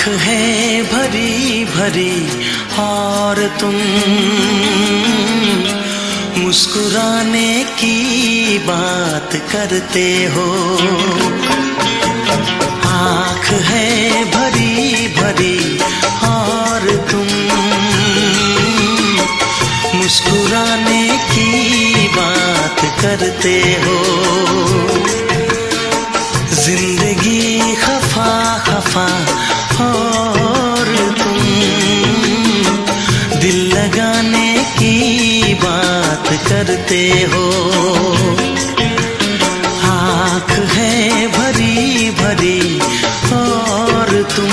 है भरी भरी और तुम मुस्कुराने की बात करते हो। आँख है भरी भरी और तुम मुस्कुराने की बात करते हो। जिंदगी खफा खफा और तुम दिल लगाने की बात करते हो। आँख है भरी भरी और तुम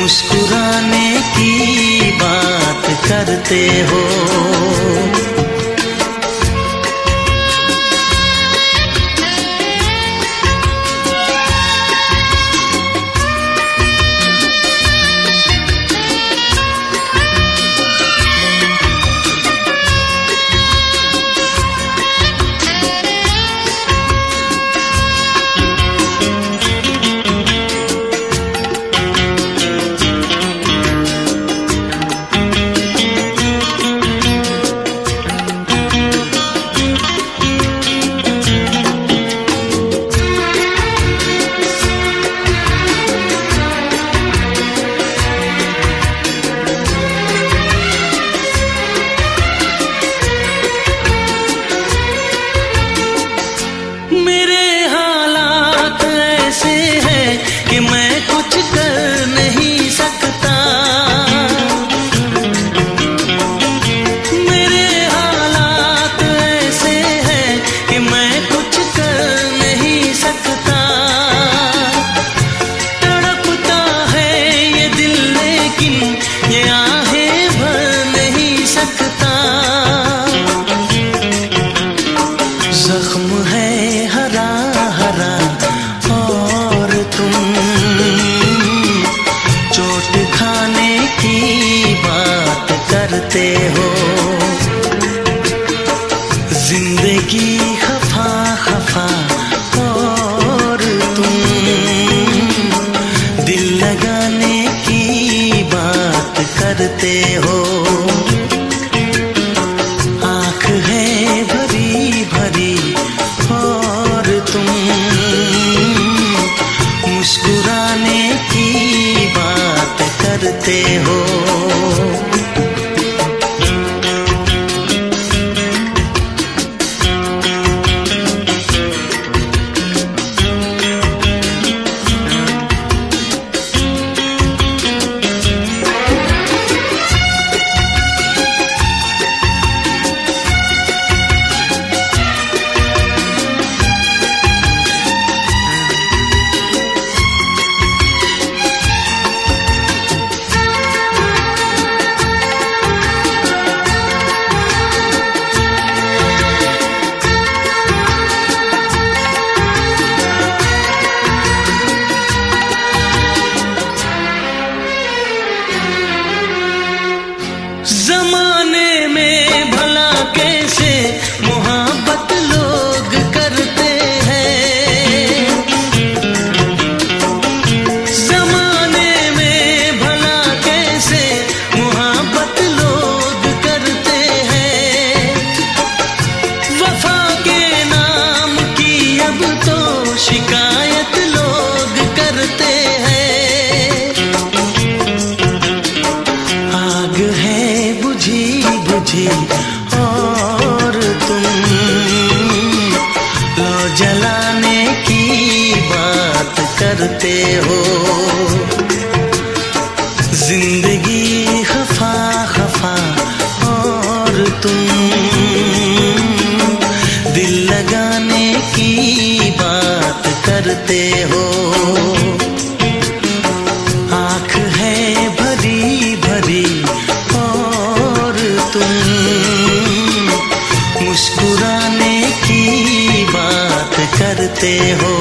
मुस्कुराने की बात करते हो। कि मैं कुछ कर नहीं सकता। मेरे हालात ऐसे हैं कि मैं कुछ कर नहीं सकता। तड़पता है ये दिल लेकिन ये आहें भर नहीं सकता। जख्म है हरा हरा और तुम चोट खाने की बात करते हो। जिंदगी खफा खफा और तुम दिल लगाने की बात करते हो। आँख है भरी भरी और तुम मुस्कुराने की बात करते हो। जमाने में भला कैसे मोहब्बत लोग करते हैं। जमाने में भला कैसे मोहब्बत लोग करते हैं। वफा के नाम की अब तो शिकायत लोग करते हैं। आग है बुझी बुझी और तुम लो जलाने की बात करते हो। जिंदगी खफा खफा और तुम दिल लगाने की बात करते हो। आँख है भरी भरी और तुम मुस्कुराने की बात करते हो।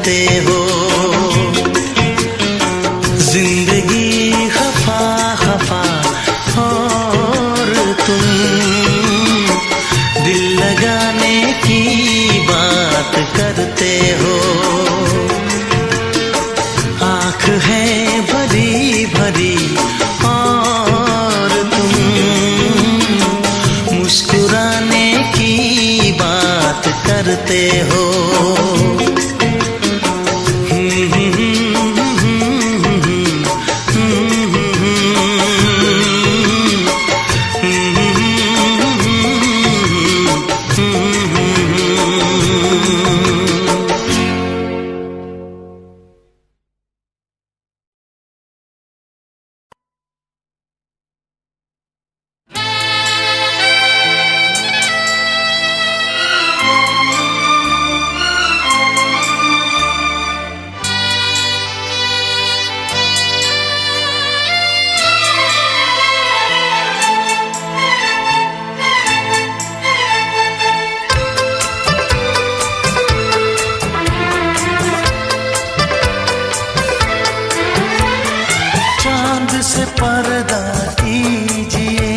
करते हो। जिंदगी खफा खफा और तुम दिल लगाने की बात करते हो। आँख है भरी भरी और तुम मुस्कुराने की बात करते हो। से पर्दा कीजिए,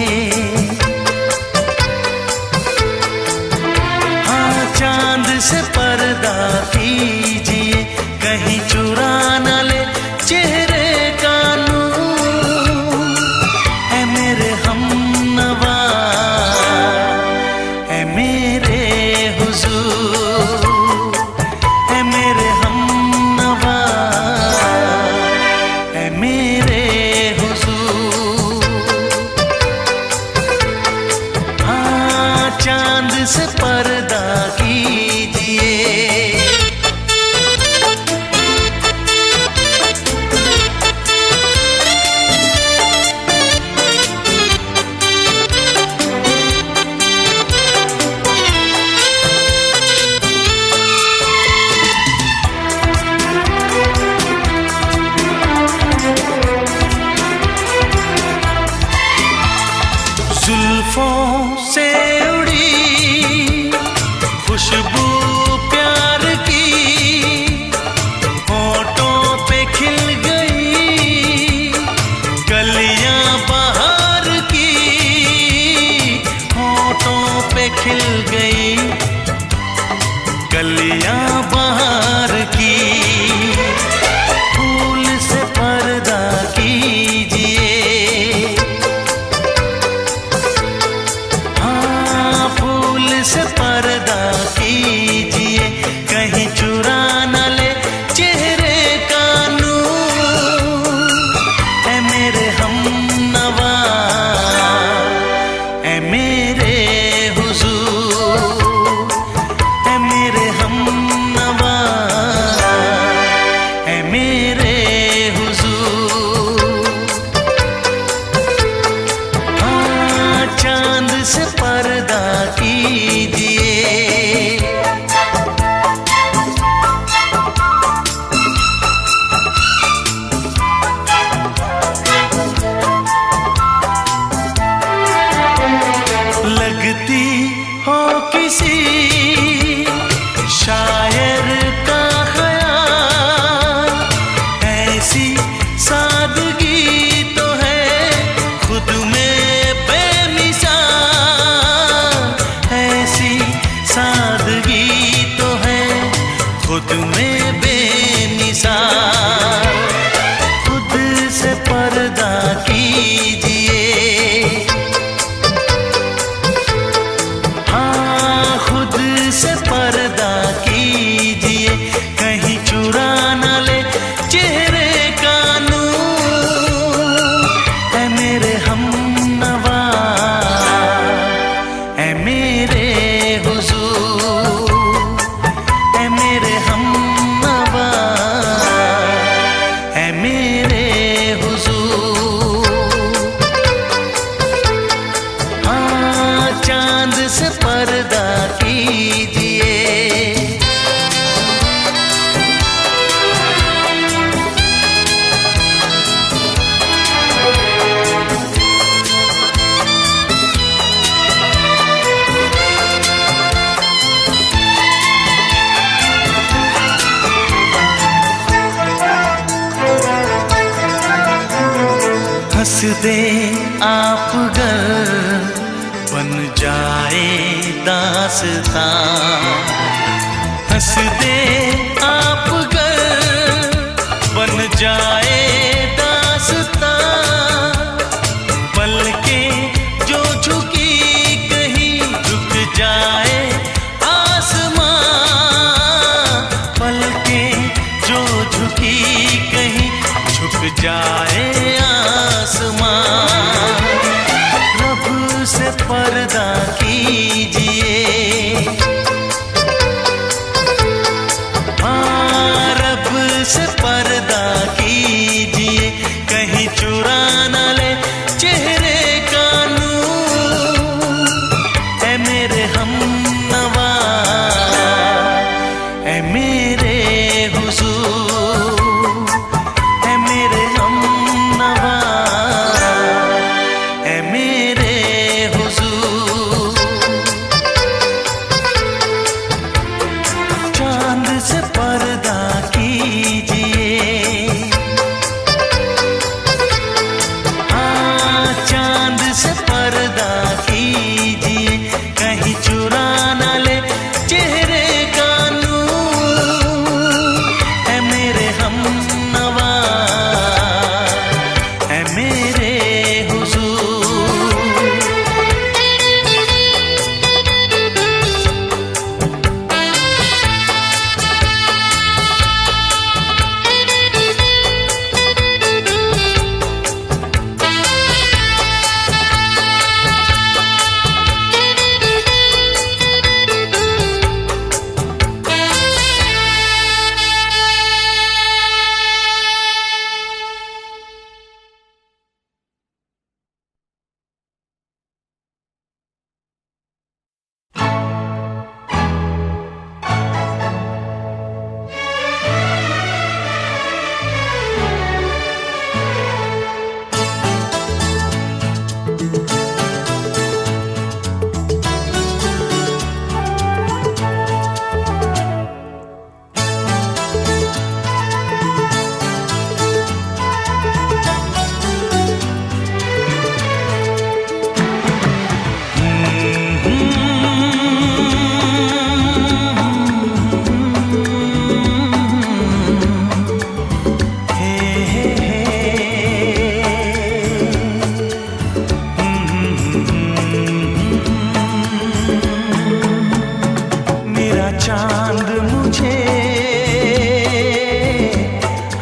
हाँ चांद से पर्दा कीजिए, कहीं चुरा न ले चेहरे का नूर। ऐ मेरे हमनवा, ऐ मेरे हुजूर, ऐ मेरे हमनवा, ऐ मेरे चांद से पर्दा कीजिए। जुल्फों से खुशबू प्यार की होठों पे खिल गई, कलियां बहार की होठों पे खिल गई, कलियां बहार की। फूल से पर्दा कीजिए, हाँ फूल से पर्दा कीजिए, कहीं चुरा न ले चेहरे का नूर। ऐ मेरे हमनवा, ऐ मेरे हुजूर, ऐ मेरे हमनवा, ऐ मेरे हुजूर। हाँ चांद से पर्दा कीजिए। लगती हो किसी शायर का ख्याल, ऐसी सादगी तो है खुद में बेमिसाल, ऐसी सादगी तो है खुद में बेमिसाल। खुद से पर्दा कीजिए, हाँ खुद से पर्दा कीजिए, कहीं चुरा न ले चेहरे का नूर। ऐ मेरे हमनवा, ऐ मेरे हुजूर, ऐ मेरे हमनवा, ऐ मेरे हुजूर। हाँ चांद से पर्दा कीजिए। दे आप गर बन जाए दास्तां, हंस दे आप गर बन जाए दास्तां, पलकें जो झुकी कहीं झुक जाए आसमां, पलकें जो झुकी कहीं झुक जाए आसमां। रब से पर्दा कीजिए, हाँ रब से पर्दा कीजिए, कहीं चुरा न ले चेहरे का नूर। ऐ मेरे हमनवा, ऐ मेरे हुजूर, ऐ मेरे हमनवा, ऐ मेरे हुजूर। चांद से पर्दा कीजिए, हाँ चांद से पर्दा कीजिए, कहीं चुरा न ले चेहरे का नूर। ऐ मेरे हमनवा, ऐ मेरे हुजूर। मेरा चांद मुझे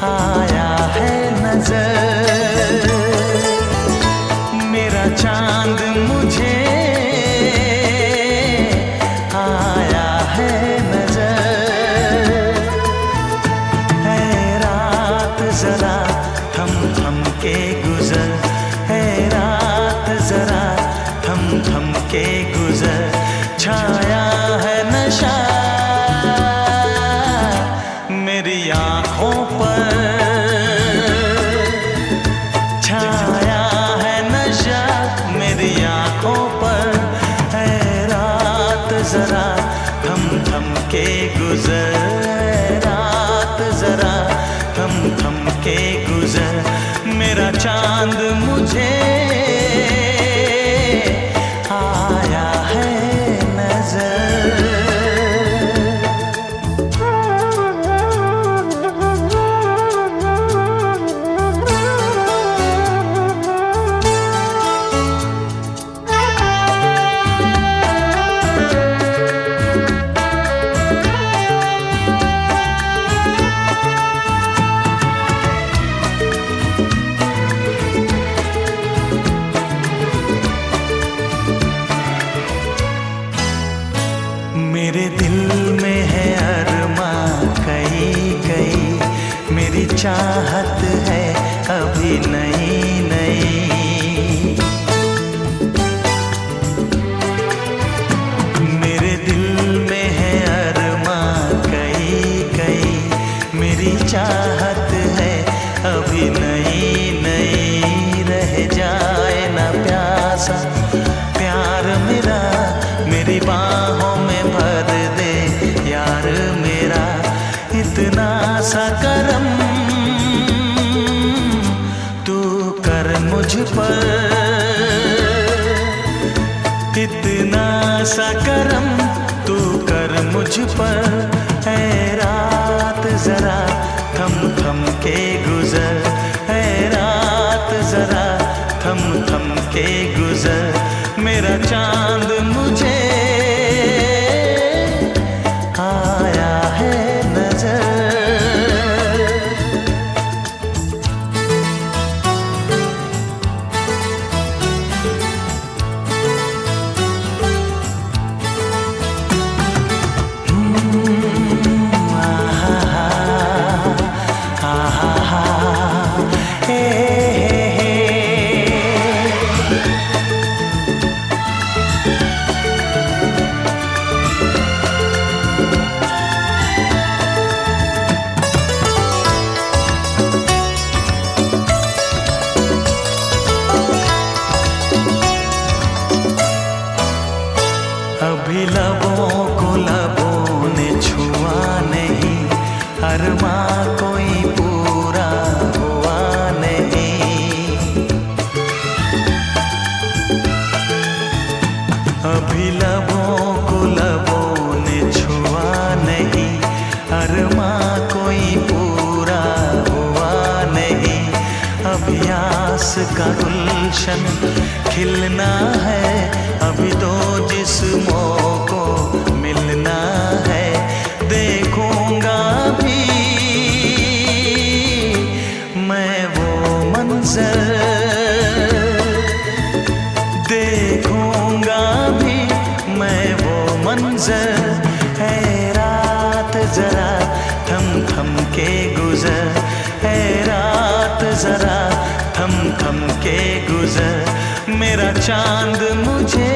आया है नजर, मेरा चांद मुझे आया है नजर। है रात जरा थम थम के गुजर, है रात जरा थम थम के गुजर। छाया है नशा मेरी आँखों पर, छाया है नशा मेरी आँखों पर। है रात जरा थम थम के गुजर, है रात जरा थम थम के गुजर। मेरा चांद मुझे आया है नजर। मेरे दिल में है अरमां कई कई, मेरी चाहत है अभी नई नई। मेरे दिल में है अरमां कई कई, मेरी चाहत है अभी नई नई। रह जाए ना प्यासा प्यार मेरा, मेरी बाहों में भर दे यार मेरा। इतना सा करम तू कर मुझ पर, इतना सा करम तू कर मुझ पर। ऐ रात जरा थम थम के गुजर, ऐ रात जरा थम थम के गुजर। मेरा चांद मुझे आया है नजर। अभी लबों को लबों ने छुआ नहीं, अरमां कोई पूरा हुआ नहीं। अभी लबों को लबों ने छुआ नहीं, अरमां कोई पूरा हुआ नहीं। अभी आस का गुलशन खिलना है, अभी दो जिस्मों को मिलना है। देखूंगा भी मैं वो मंजर, देखूंगा भी मैं वो मंजर। है रात जरा थम थम के गुजर, है रात जरा थम थम के गुजर। मेरा चांद मुझे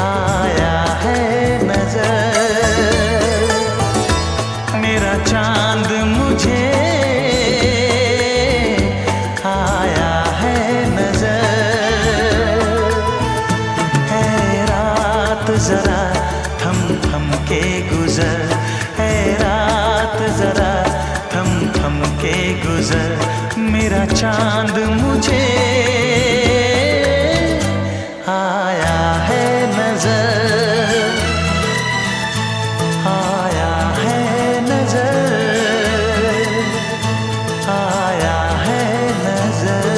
आया है नजर, मेरा चांद मुझे आया है नजर। है रात जरा थम थम के गुजर, है रात जरा थम थम के गुजर। मेरा चांद मुझे आया है नजर, आया है नजर, आया है नजर।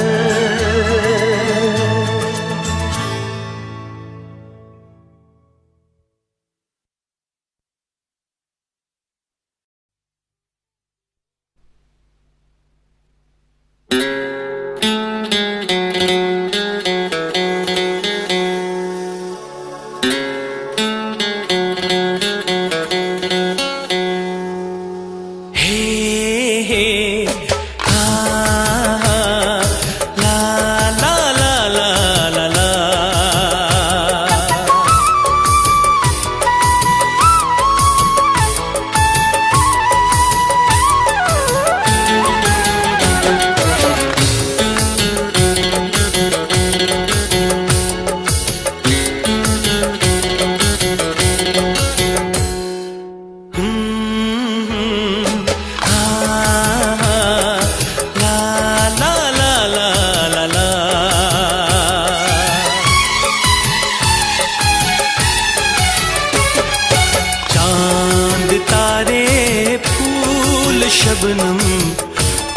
शबनम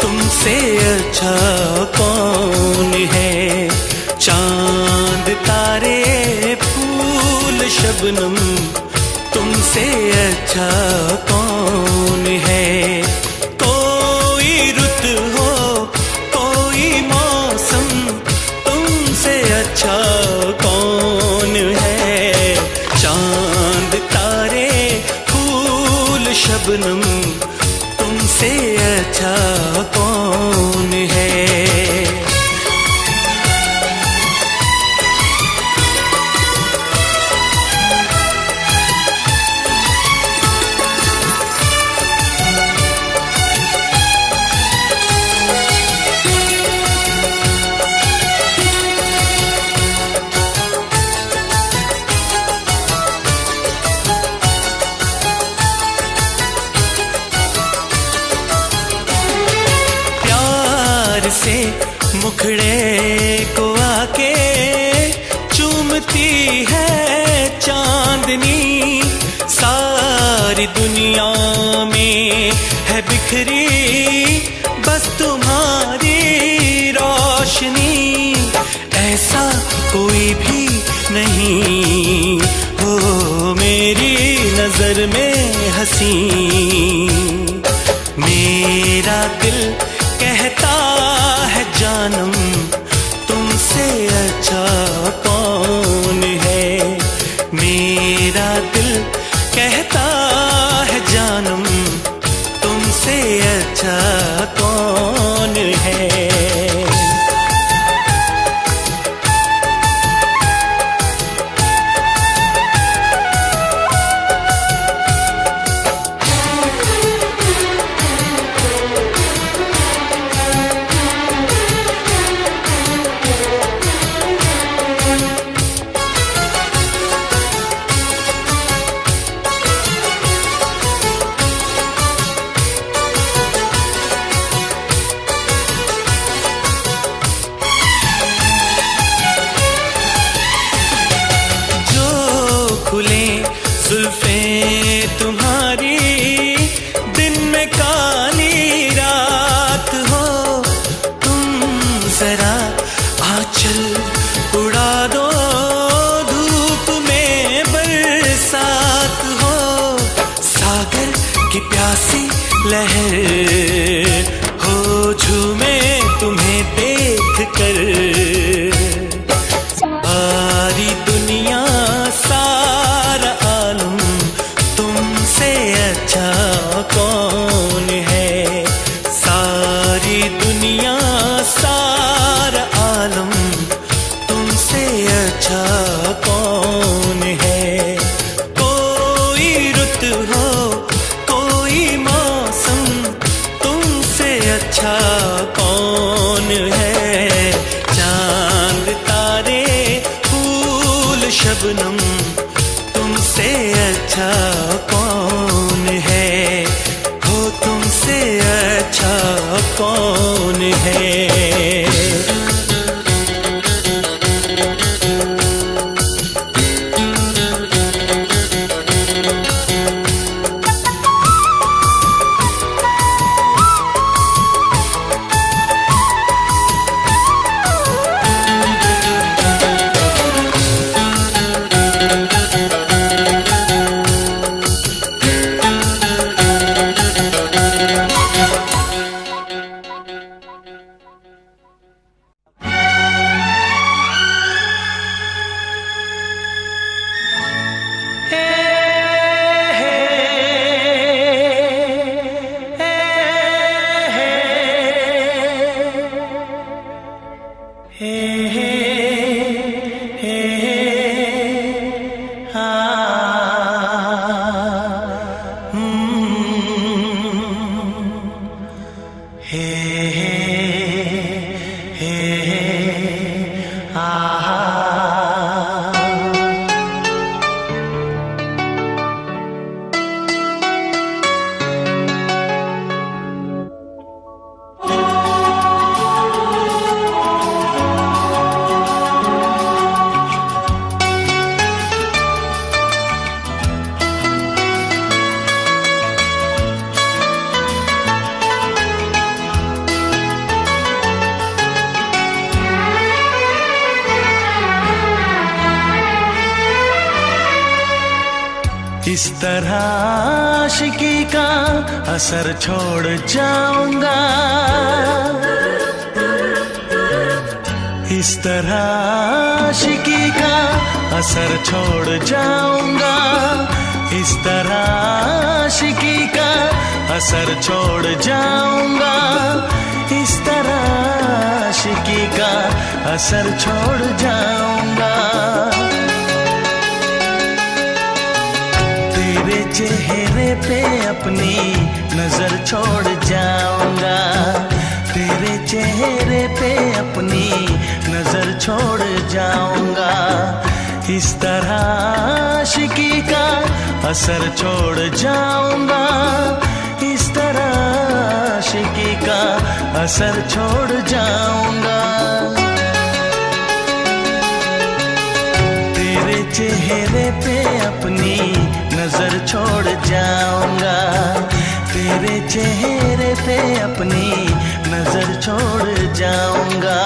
तुमसे अच्छा कौन है। चांद तारे फूल शबनम तुमसे अच्छा कौन है। कोई रुत हो कोई मौसम तुमसे अच्छा कौन है। चांद तारे फूल शबनम तुमसे अच्छा कौन है। मुखड़े को आके चूमती है चांदनी, सारी दुनिया में है बिखरी बस तुम्हारी रोशनी। ऐसा कोई भी नहीं हो मेरी नजर में हंसी। मेरा दिल कहता है जानम तुमसे अच्छा कौन है। मेरा दिल कहता है जानम तुमसे अच्छा कौन है। जुल्फें तुम्हारी दिन में काली रात हो, तुम जरा आंचल उड़ा दो धूप में बरसात हो। सागर की प्यासी लहर हो झूमे तुम्हें देख कर। सारी दुनिया सारा आलम तुमसे अच्छा कौन है। सारी दुनिया सारा आलम तुमसे अच्छा कौन है। कोई रुत हो कोई मौसम तुमसे अच्छा कौन है। चांद तारे फूल शबनम तुमसे अच्छा कौन है। हो तुमसे अच्छा कौन है। इस तरह आशिकी का असर छोड़ जाऊंगा। इस तरह आशिकी का असर छोड़ जाऊंगा। इस तरह आशिकी का असर छोड़ जाऊंगा। इस तरह आशिकी का असर छोड़ जाऊंगा। तेरे चेहरे पे अपनी नजर छोड़ जाऊंगा। तेरे चेहरे पे अपनी नजर छोड़ जाऊंगा। इस तरह आशिकी का असर छोड़ जाऊंगा। इस तरह आशिकी का असर छोड़ जाऊंगा। तेरे चेहरे पे अपनी नजर छोड़ जाऊंगा। तेरे चेहरे पे अपनी नजर छोड़ जाऊंगा।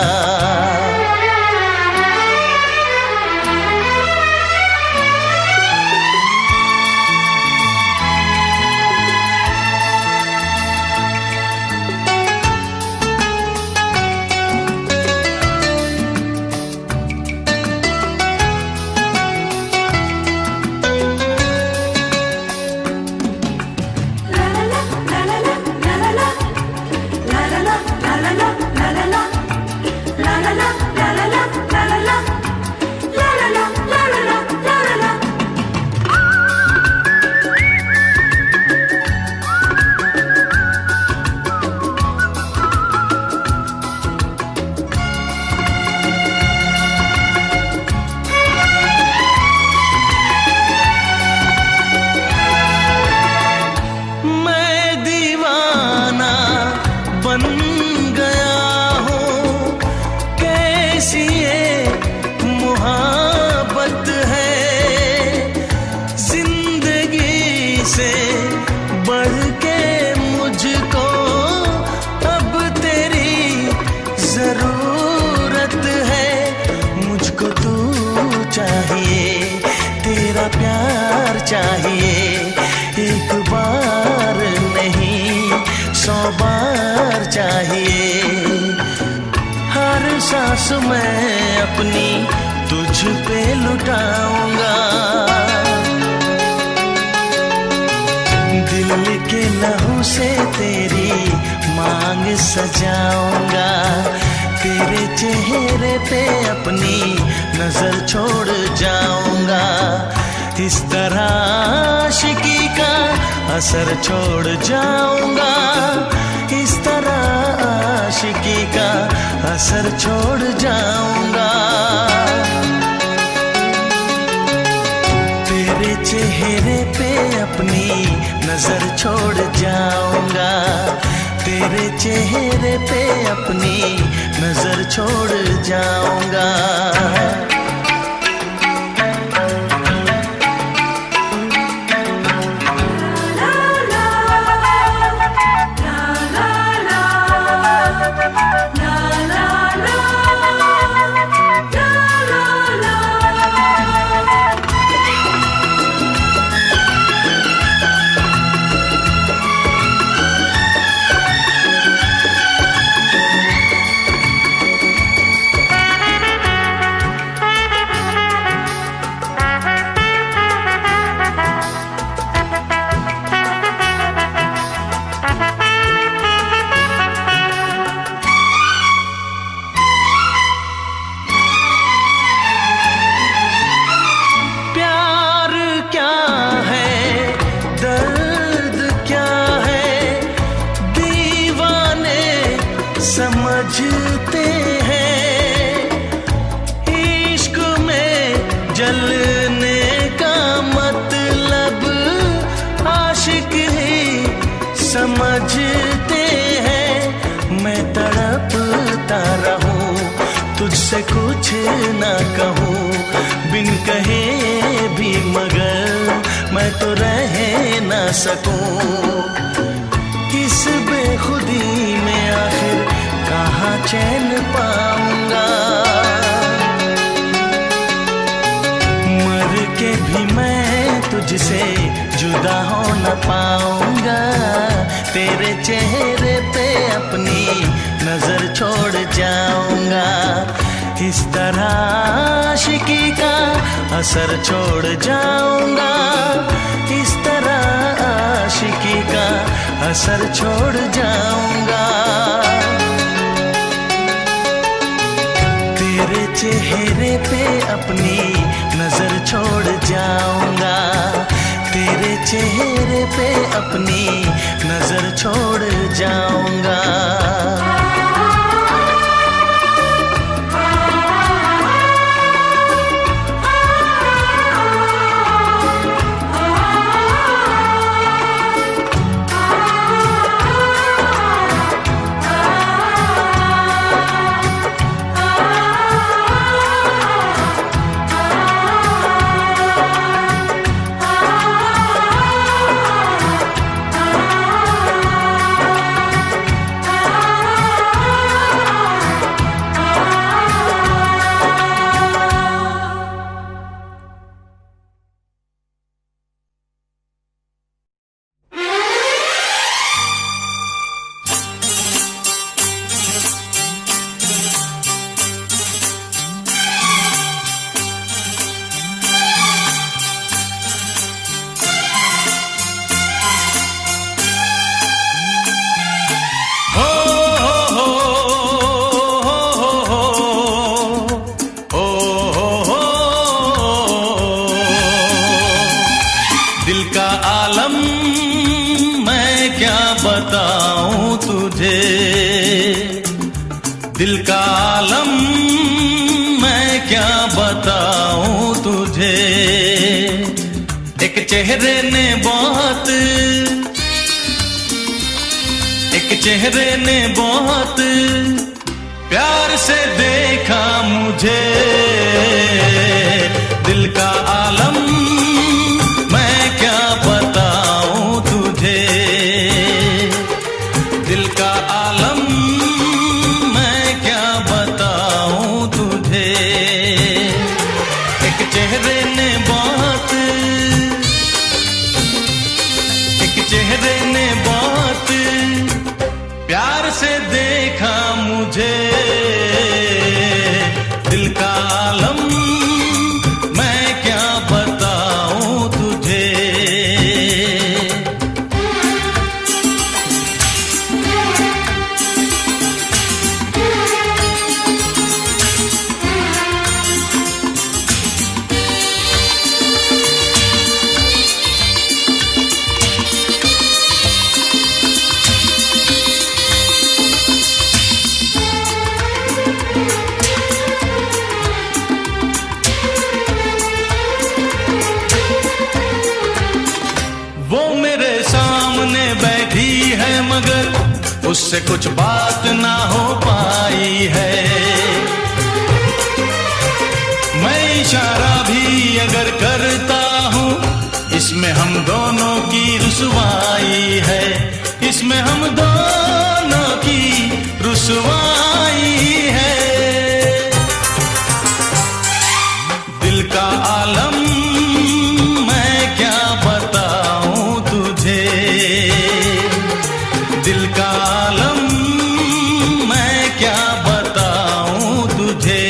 चाहिए एक बार नहीं 100 बार चाहिए। हर सांस मैं अपनी तुझ पे लुटाऊंगा। दिल के लहू से तेरी मांग सजाऊंगा। तेरे चेहरे पे अपनी नजर छोड़ जाऊंगा। इस तरह आशिकी का असर छोड़ जाऊंगा। इस तरह आशिकी का असर छोड़ जाऊंगा। तेरे चेहरे पे अपनी नजर छोड़ जाऊंगा। तेरे चेहरे पे अपनी नजर छोड़ जाऊंगा। समझते हैं इश्क में जलने का मतलब आशिक ही समझते हैं। मैं तड़पता रहूं तुझसे कुछ ना कहूं बिन कहे भी मगर मैं तो रह ना सकूं। इस बेखुदी में आखिर कहाँ चैन पाऊंगा। मर के भी मैं तुझसे जुदा हो न पाऊंगा। तेरे चेहरे पे अपनी नजर छोड़ जाऊंगा। इस तरह आशिकी का असर छोड़ जाऊंगा। इस तरह आशिकी का असर छोड़ जाऊंगा। तेरे चेहरे पे अपनी नजर छोड़ जाऊंगा। तेरे चेहरे पे अपनी नजर छोड़ जाऊंगा। एक चेहरे ने बहुत, एक चेहरे ने बहुत प्यार से देखा मुझे। दिल का आलम मैं क्या बताऊं तुझे, दिल का आलम मैं क्या बताऊं तुझे। एक चेहरे ने बहुत, एक चेहरे ने बहुत प्यार से देखा मुझे। दिल का आलम मैं क्या बताऊं तुझे। वो मेरे सामने बैठी है मगर उससे कुछ बात ना हो पाई है। मैं इशारा भी अगर करता हूँ इसमें हम दोनों की रुसवाई है, इसमें हम दोनों की रुसवाई है। दिल का आलम मैं क्या बताऊं तुझे, दिल का आलम मैं क्या बताऊं तुझे।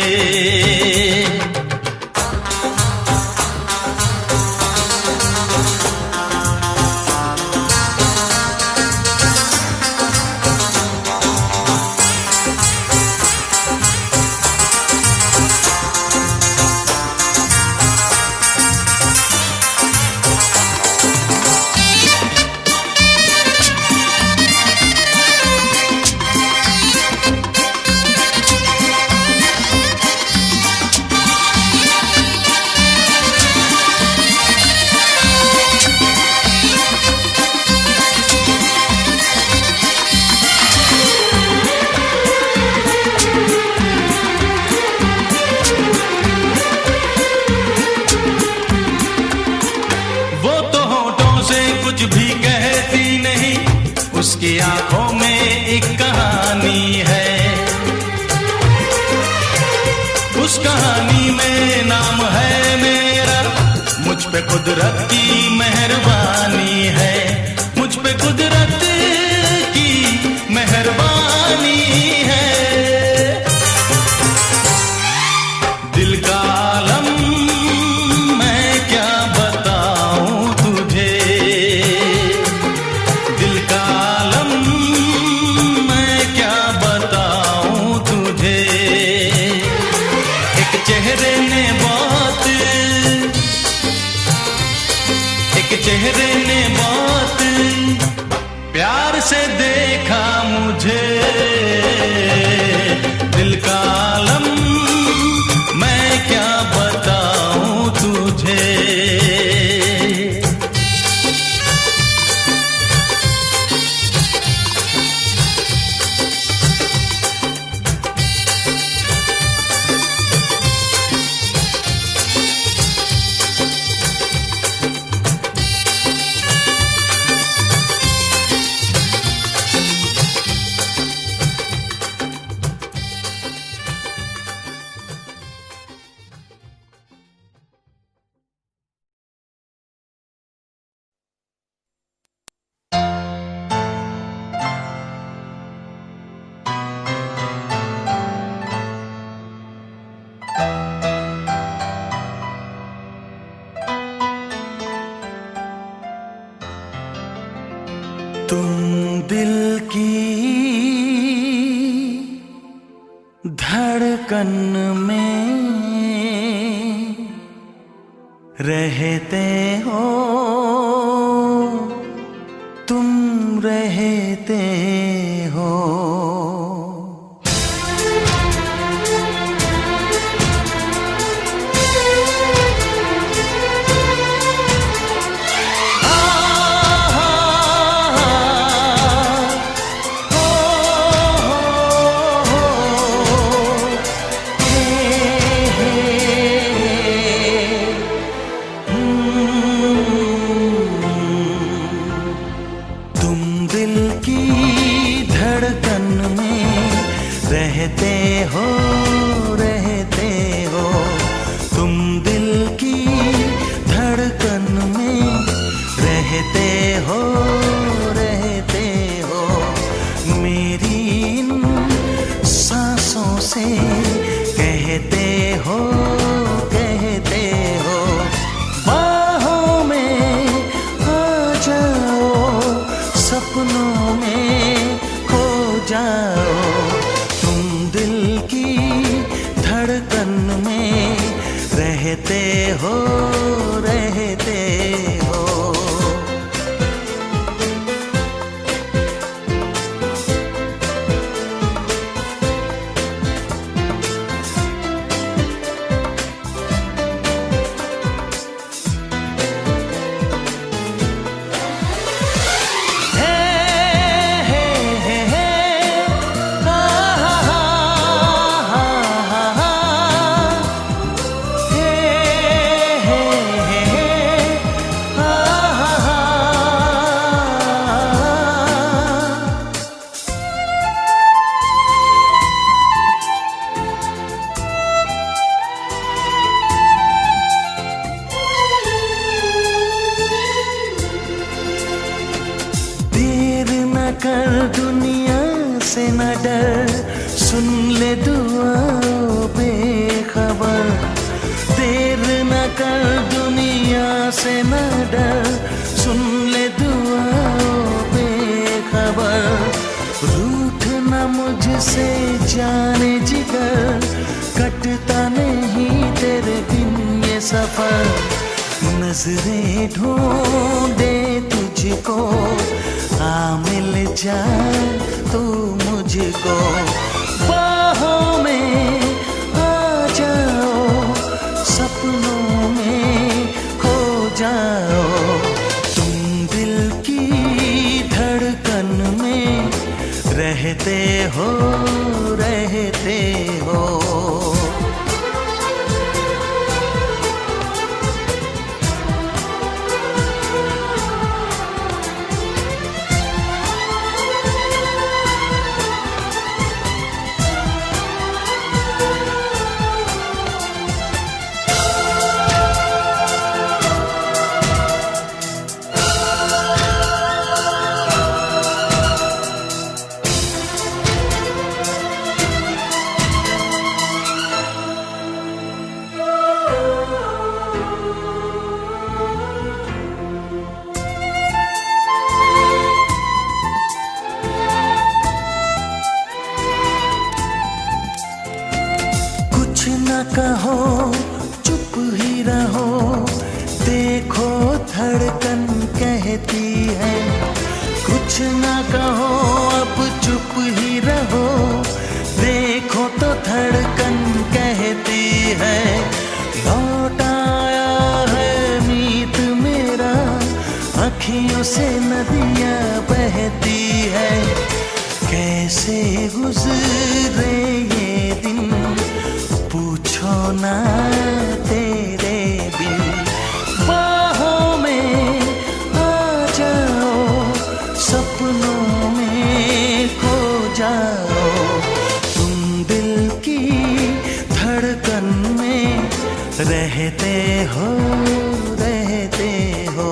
कुछ भी कहती नहीं, उसकी आंखों में एक कहानी है। उस कहानी में नाम है मेरा, मुझ पे कुदरत की मेहरबानी है, मुझ पे कुदरत की मेहरबानी है। दिल का आलम मैं क्या बताऊं तुझे, दिल का आलम मैं क्या बताऊं तुझे। एक चेहरे ने बहुत, एक चेहरे ने बहुत प्यार से देखा मुझे। दिल का आलम मैं क्या बताऊं तुझे। तुम दिल की धड़कन में रहते हो, तुम रहते हो। से न डर, सुन ले दुआओं बेखबर, रूठ न मुझसे जाने जिगर, कटता नहीं तेरे बिन ये सफर। नजरें ढूंढे तुझको, आ मिल जाए तू मुझको, बाहों में आ जाओ, सपनों में खो जाओ। तुम दिल की धड़कन में रहते हो, रहते हो। कहो चुप ही रहो, देखो धड़कन कहती है। कुछ ना कहो अब चुप ही रहो, देखो तो धड़कन कहती है। लौट आया है मीत मेरा, अखियों से नदियाँ बहती है। कैसे गुजरे ये दिन पूछो ना तेरे बिन, बाहों में आ जाओ, सपनों में खो जाओ। तुम दिल की धड़कन में रहते हो, रहते हो।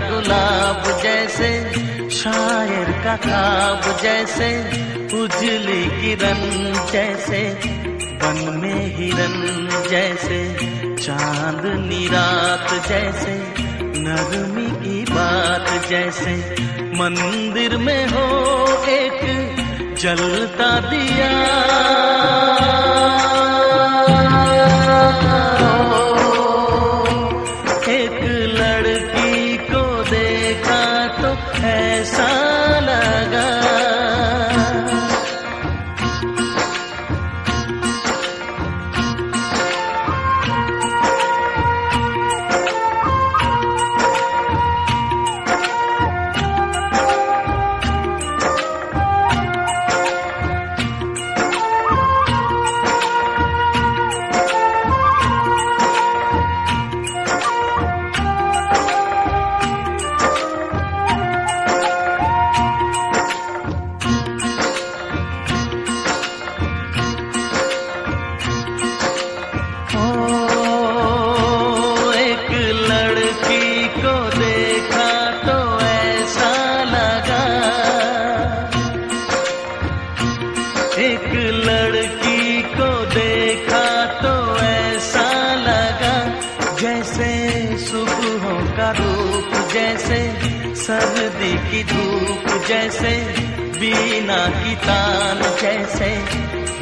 गुलाब जैसे शायर का ख्वाब, जैसे उजली किरण, जैसे बन में हिरन, जैसे चांदनी रात, जैसे नरमी की बात, जैसे मंदिर में हो एक जलता दिया। एक लड़की को देखा तो ऐसा लगा, एक लड़की को देखा तो ऐसा लगा, जैसे सुबहों का रूप, जैसे सर्दी की धूप, जैसे बीना की तान, जैसे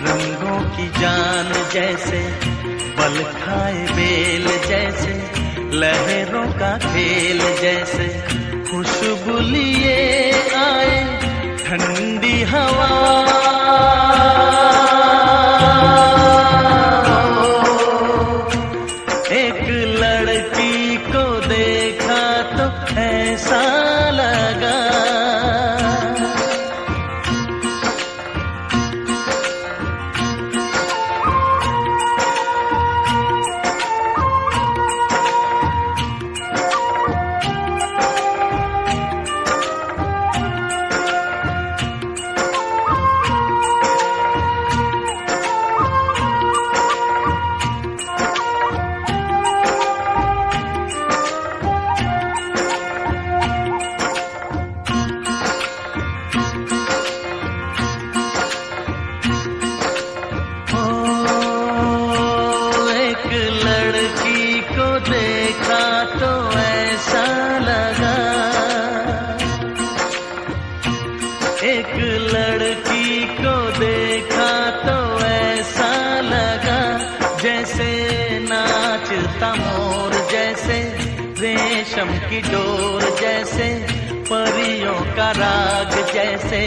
रंगों की जान, जैसे बल खाए बेल, जैसे लहरों का खेल, जैसे खुशबू लिए एक लड़की को देखा तो ऐसा लगा जैसे नाचता मोर, जैसे रेशम की डोर, जैसे परियों का राग, जैसे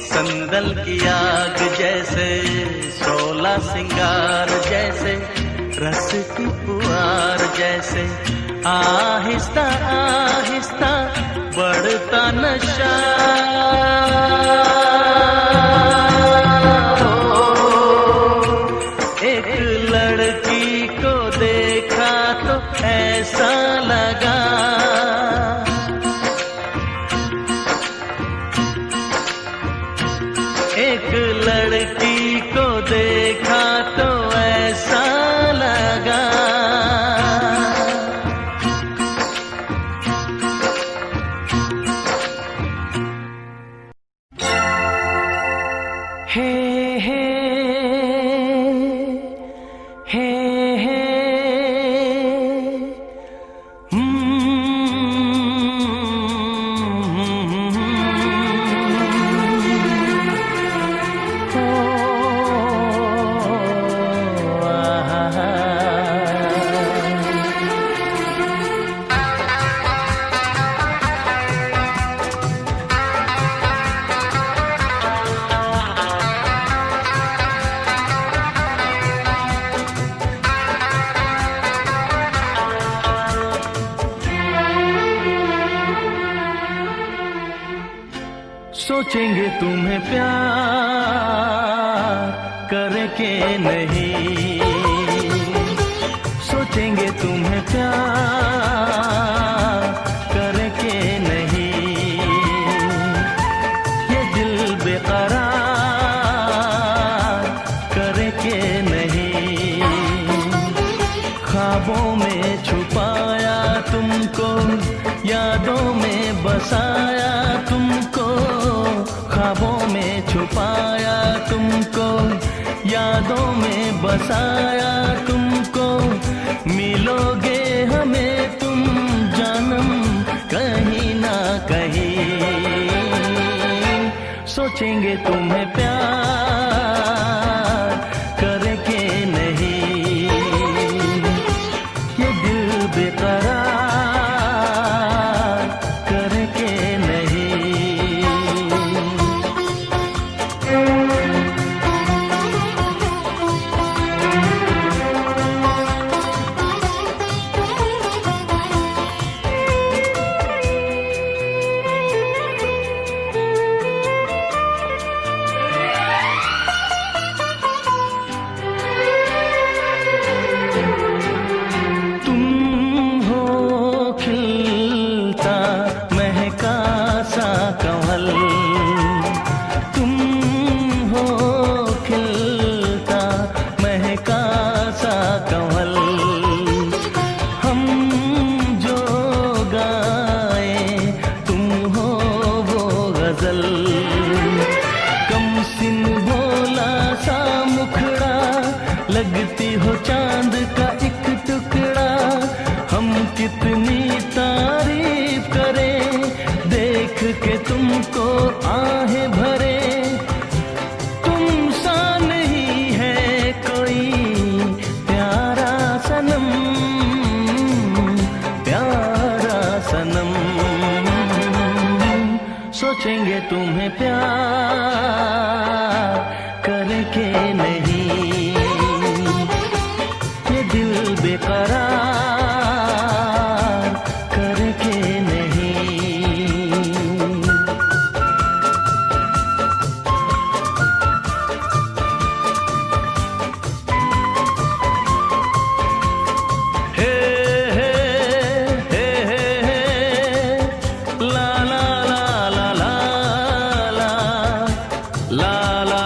संदल की आग, जैसे शोला सिंगार, जैसे रस की पुआर, जैसे आहिस्ता आहिस्ता बढ़ता नशा। एक लड़की को देखा तो ऐसा लगा, एक लड़की को देखा तो ऐसा लगा। हे हे हे हे सोचेंगे तुम्हें प्यार करके नहीं, सोचेंगे तुम्हें प्यार करके नहीं, ये दिल बेकरार करके नहीं। ख्वाबों में छुपाया तुमको, यादों में बसाया तुमको, ख्वाबों में छुपाया तुमको, यादों में बसाया तुमको। मिलोगे हमें तुम जानम कहीं ना कहीं, सोचेंगे तुम्हें प्यार करके नहीं, ये दिल बेकरार करके नहीं। लगती हो चांद का एक टुकड़ा, हम कितनी तारीफ करें देख के तुमको आहें भरे। तुम सा नहीं है कोई प्यारा सनम, प्यारा सनम। सोचेंगे तुम्हें प्यार करके नहीं, ये दिल बेकरार करके नहीं। हे हे हे हे हे ला ला ला ला ला ला ला ला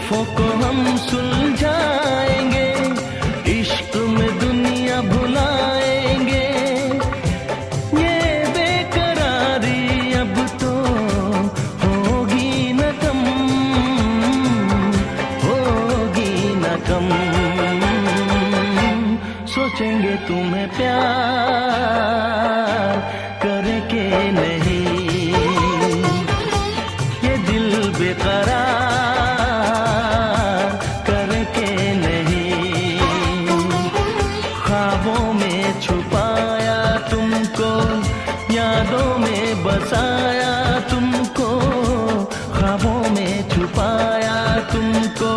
लुत्फों को हम सुलझाएंगे, इश्क में दुनिया भुलाएंगे। ये बेकरारी अब तो होगी न कम, होगी न कम। सोचेंगे तुम्हें प्यार करे के नहीं, ये दिल बेकरार करे के नहीं। ख्वाबों में छुपाया तुमको, यादों में बसाया तुमको, ख्वाबों में छुपाया तुमको,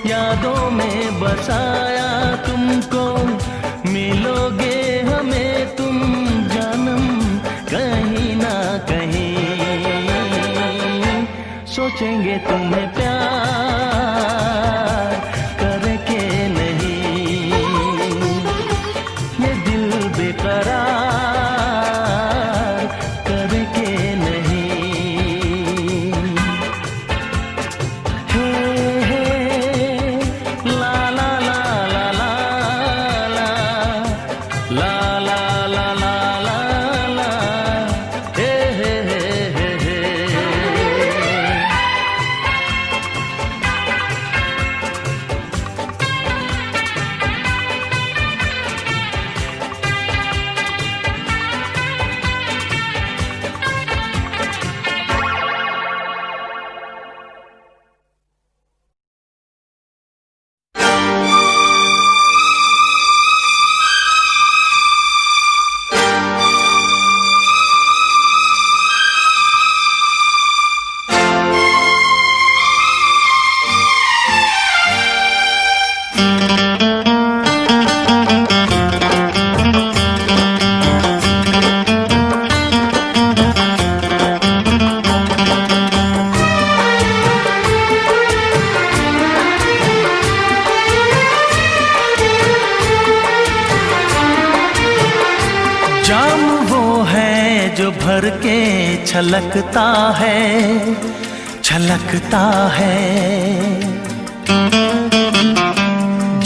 यादों में बसाया तुमको। मिलोगे हमें तुम जानम कहीं ना कहीं, सोचेंगे तुम्हें प्यार करके नहीं, ये दिल बेकरार करके नहीं। हे हे ला ला ला ला ला ला ला ला ला ला ला, हे हे हे हे हे। जाम वो है जो भर के छलकता है, छलकता है।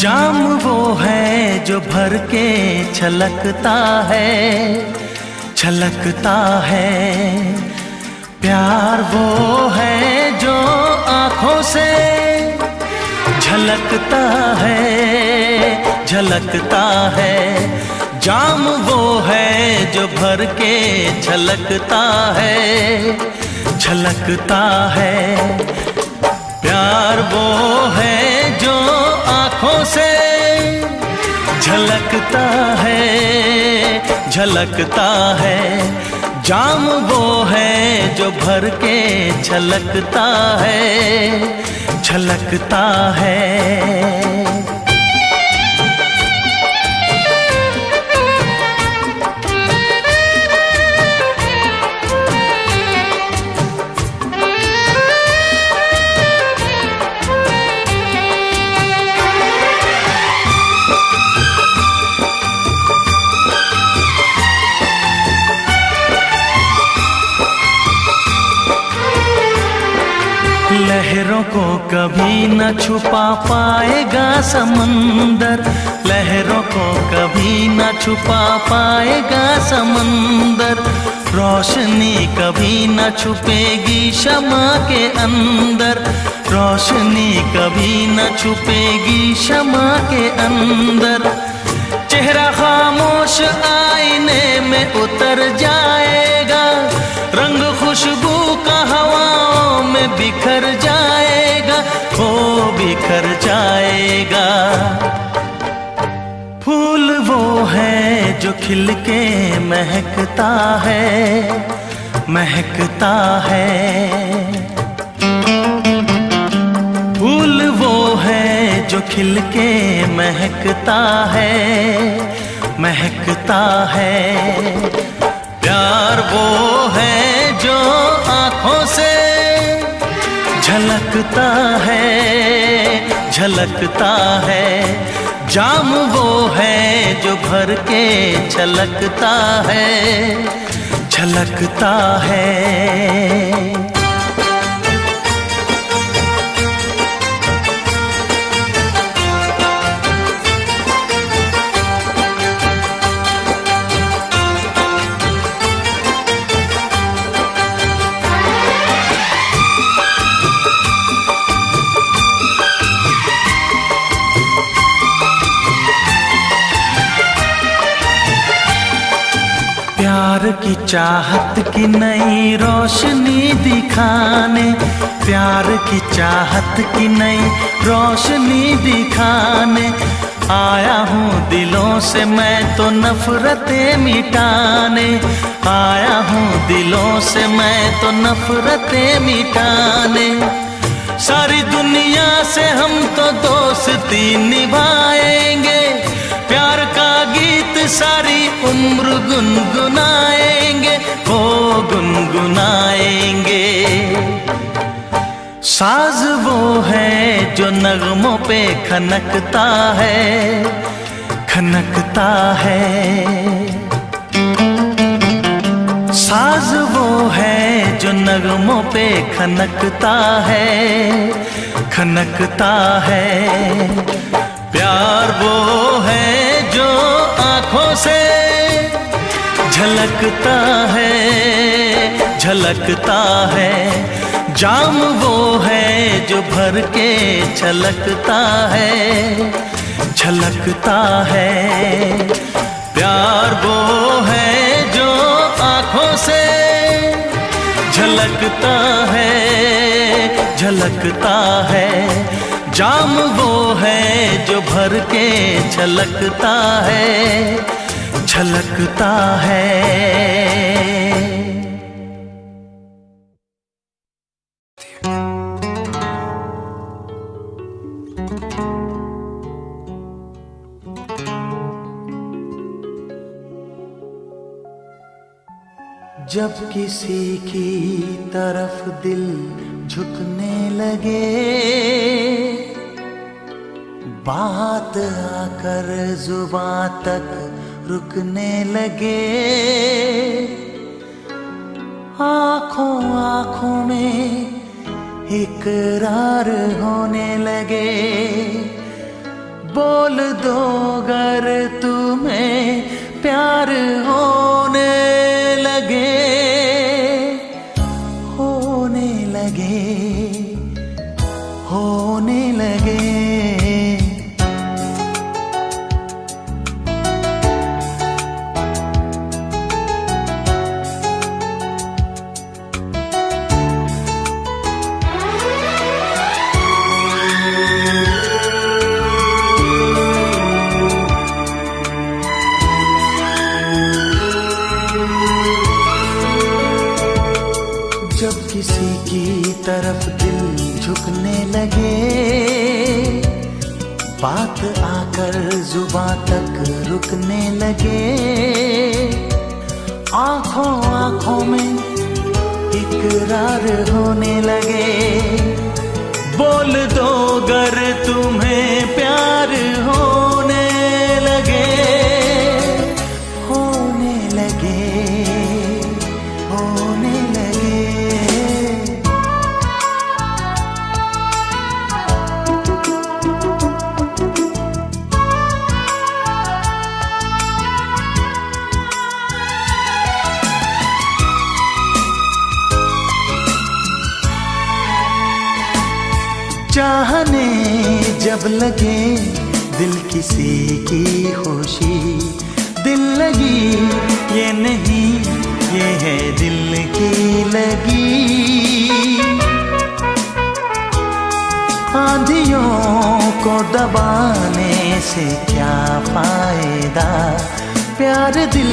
जाम वो है जो भर के छलकता है, छलकता है। प्यार वो है जो आँखों से झलकता है, झलकता है। जाम वो है जो भर के छलकता है, छलकता है। प्यार वो है जो आँखों से झलकता है, झलकता है। जाम वो है जो भर के छलकता है, छलकता है। लहरों को कभी न छुपा पाएगा समंदर, लहरों को कभी न छुपा पाएगा समंदर। रोशनी कभी न छुपेगी शमा के अंदर, रोशनी कभी न छुपेगी शमा के अंदर। चेहरा खामोश आईने में उतर जाएगा, रंग खुशबू का हवाओं में बिखर जाएगा, वो बिखर जाएगा। फूल वो है जो खिल के महकता है, महकता है। फूल वो है जो खिल के महकता है, महकता है। प्यार वो है जो आँखों से झलकता है, झलकता है। जाम वो है जो भर के छलकता है, छलकता है। की चाहत की नई रोशनी दिखाने, प्यार की चाहत की नई रोशनी दिखाने आया हूँ दिलों से मैं तो नफरतें मिटाने, आया हूँ दिलों से मैं तो नफरतें मिटाने। सारी दुनिया से हम तो दोस्ती निभाएंगे, प्यार का गीत सारी उम्र गुनगुनाएंगे, हो गुनगुनाएंगे। साज वो है जो नगमों पे खनकता है, खनकता है। साज वो है जो नगमों पे खनकता है, खनकता है। प्यार वो है जो आँखों से झलकता है, झलकता है। जाम वो है जो भर के छलकता है, छलकता है। प्यार वो है जो आँखों से झलकता है, झलकता है। जाम वो है जो भर के छलकता है, छलकता है। जब किसी की तरफ दिल झुकने लगे, बात आकर जुबां तक रुकने लगे, आँखों आँखों में इकरार होने लगे। बोल दो अगर तुम्हें प्यार होने लगे, होने लगे, होने लगे। जब किसी की तरफ दिल झुकने लगे, बात आकर जुबां तक रुकने लगे, आँखों आँखों में इकरार होने लगे। बोल दो अगर तुम्हें प्यार होने लगे, होने लगे, होने लगे। चाहने जब लगे दिल किसी की खुशी, दिल लगी ये नहीं ये है दिल की लगी। आंधियों को दबाने से क्या फायदा, प्यार दिल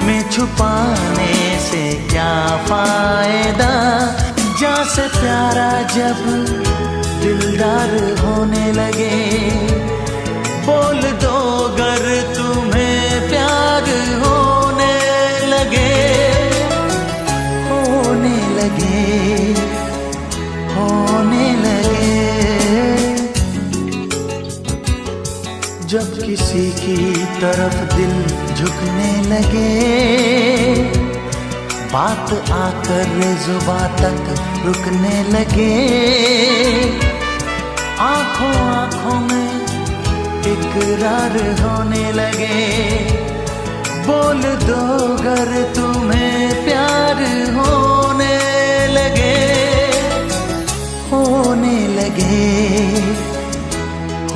में छुपाने से क्या फायदा। जा से प्यारा जब दिलदार होने लगे, बोल दो अगर तुम्हें प्यार होने लगे, होने लगे, होने लगे। जब किसी की तरफ दिल झुकने लगे, बात आकर जुबां तक रुकने लगे, आँखों आँखों में इकरार होने लगे। बोल दो अगर तुम्हें प्यार होने लगे, होने लगे,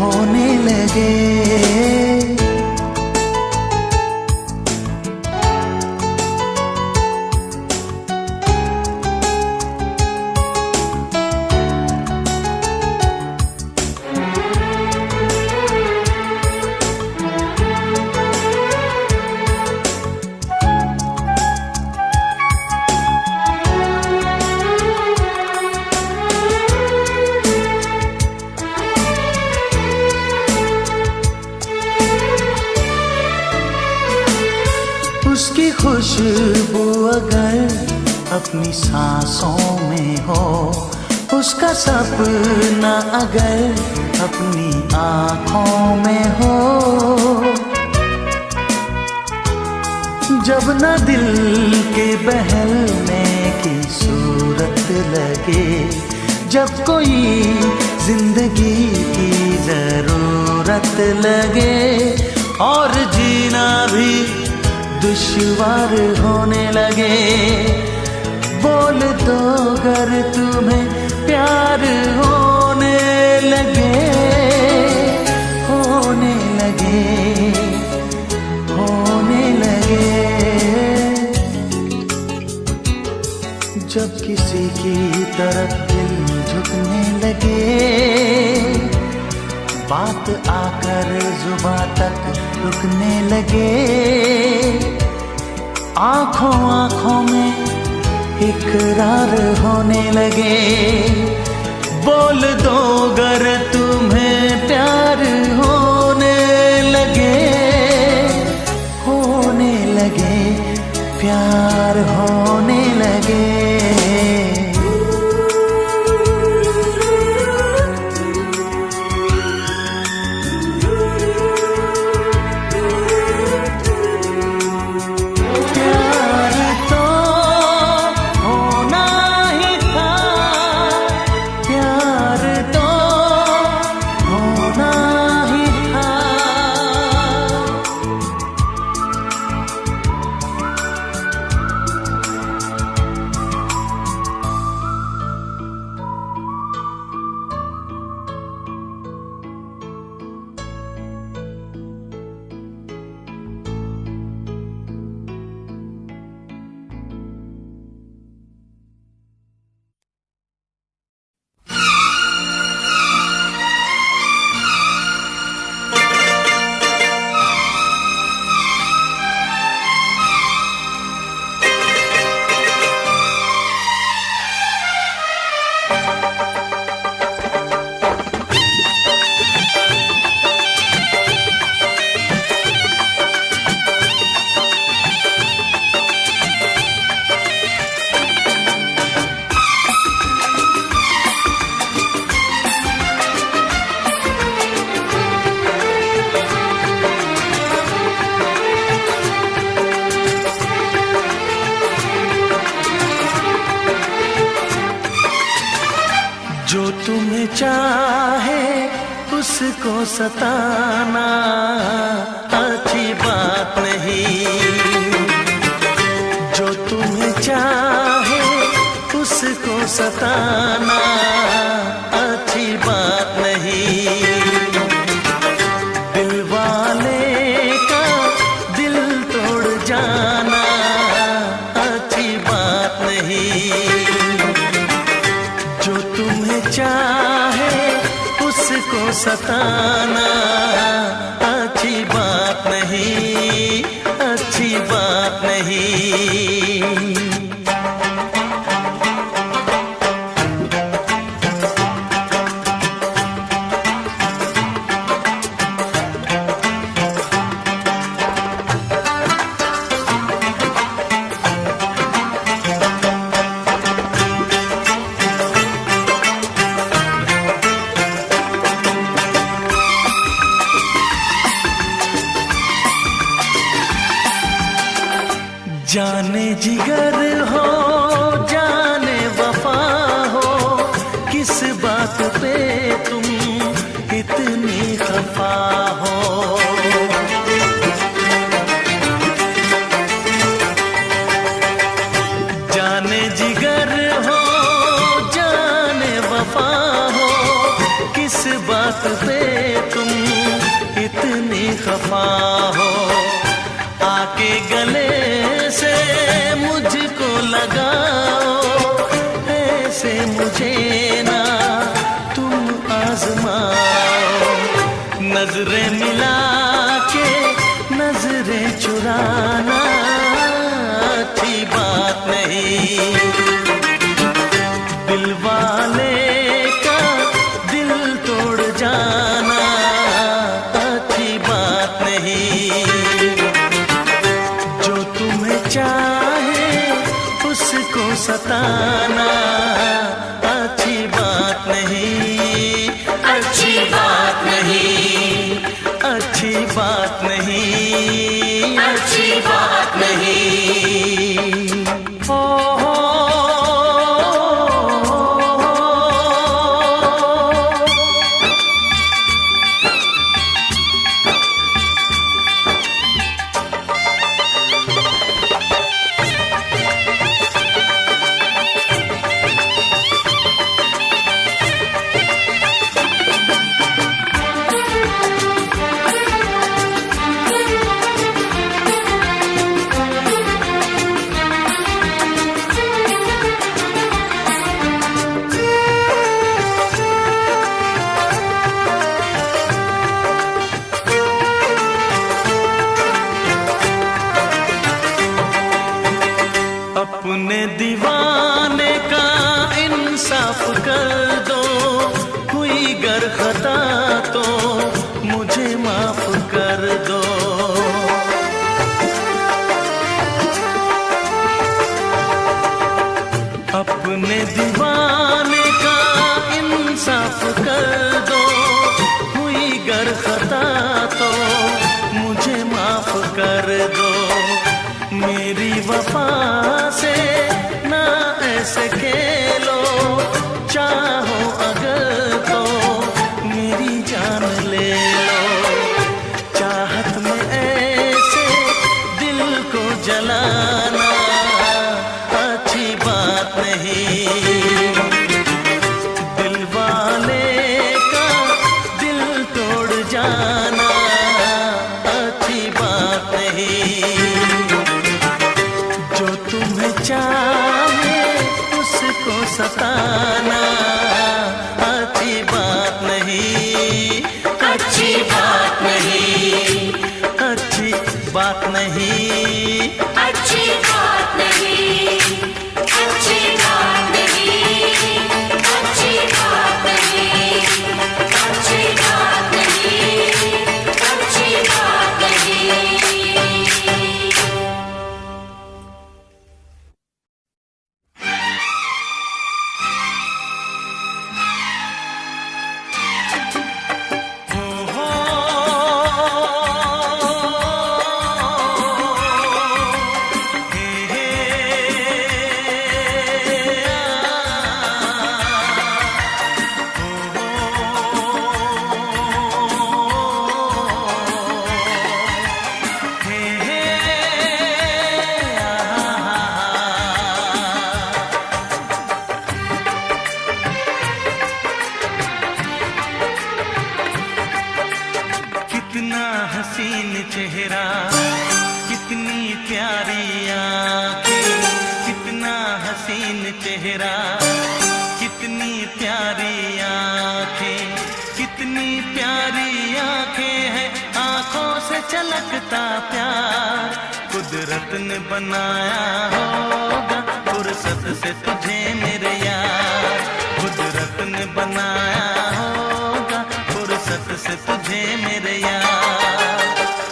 होने लगे। खुशबू अगर अपनी सांसों में हो, उसका सपना अगर अपनी आँखों में हो, जब न दिल के बहलने की सूरत लगे, जब कोई जिंदगी की जरूरत लगे और जीना भी दुश्वार होने लगे, बोल दो अगर तुम्हें प्यार होने लगे, होने लगे, होने लगे। जब किसी की तरफ दिल झुकने लगे, बात आकर जुबां तक रुकने लगे, आंखों आंखों में इकरार होने लगे, बोल दो अगर तुम्हें प्यार होने लगे, होने लगे, प्यार होने लगे। जो तुम्हें चाहे उसको सताना अच्छी बात नहीं, जो तुम्हें चाहे उसको सताना अच्छी बात नहीं, दिल वाले का दिल तोड़ जाना अच्छी बात नहीं, जो तुम्हें चाहे उसको सताना अच्छी बात नहीं, अच्छी बात नहीं। जाने जिगर हो जाने वफा हो, किस बात पे तुम इतनी खफा हो, जाने जिगर हो जाने वफा हो, किस बात पे तुम इतनी खफा हो, आके गले से मुझको लगाओ, ऐसे मुझे ना तुम आजमाओ, नजरें मिला के नजरें चुराना अच्छी बात नहीं, दिल वाले का दिल तोड़ जाना अच्छी बात नहीं, जो तुम्हें चाहे इंसाफ कर दो, हुई गर खता तो मुझे माफ कर दो। अपने दीवाने का इंसाफ कर दो, हुई गर खता तो मुझे माफ कर दो। मेरी वफा से ना ऐसे खेलो, चाहो अगर तो मेरी जान ले लो। चाहत में ऐसे दिल को जलाना अच्छी बात नहीं। दिल वाले का दिल तोड़ जाना अच्छी बात नहीं। जो तुम्हें चाहे उसको सताना अच्छी बात नहीं, अच्छी बात नहीं, अच्छी बात नहीं, अच्छी बात नहीं, अच्छी बात नहीं, अच्छी बात नहीं, अच्छी बात नहीं, अच्छी बात नहीं। कितना हसीन चेहरा, कितनी प्यारी आंखें, कितना हसीन चेहरा, कितनी प्यारी आंखें, कितनी प्यारी आंखें हैं, आंखों से छलकता प्यार। कुदरत ने बनाया होगा फुर्सत से तुझे मेरे यार, कुदरत ने बनाया होगा फुर्सत से तुझे मेरे यार।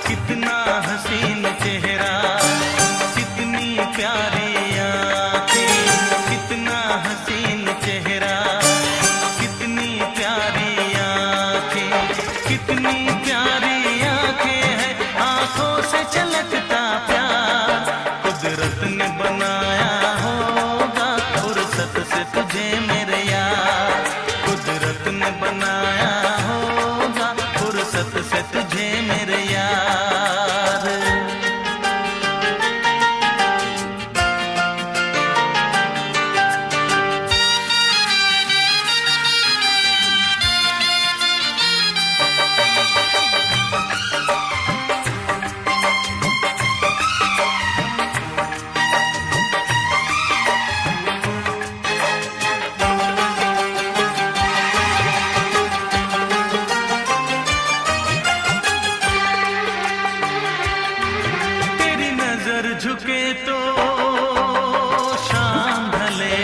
कितना हसीन चेहरा, कितनी प्यारी आंखें, कितना हसीन चेहरा, कितनी प्यारी आंखें, कितनी प्यारी आंखें हैं, आंखों से छलकता प्यार। कुदरत ने बनाया होगा फुर्सत से तुझे मेरे यार, कुदरत ने बनाया होगा फुर्सत से तुझे मेरे यार। तेरी नजर झुके तो शाम ढले,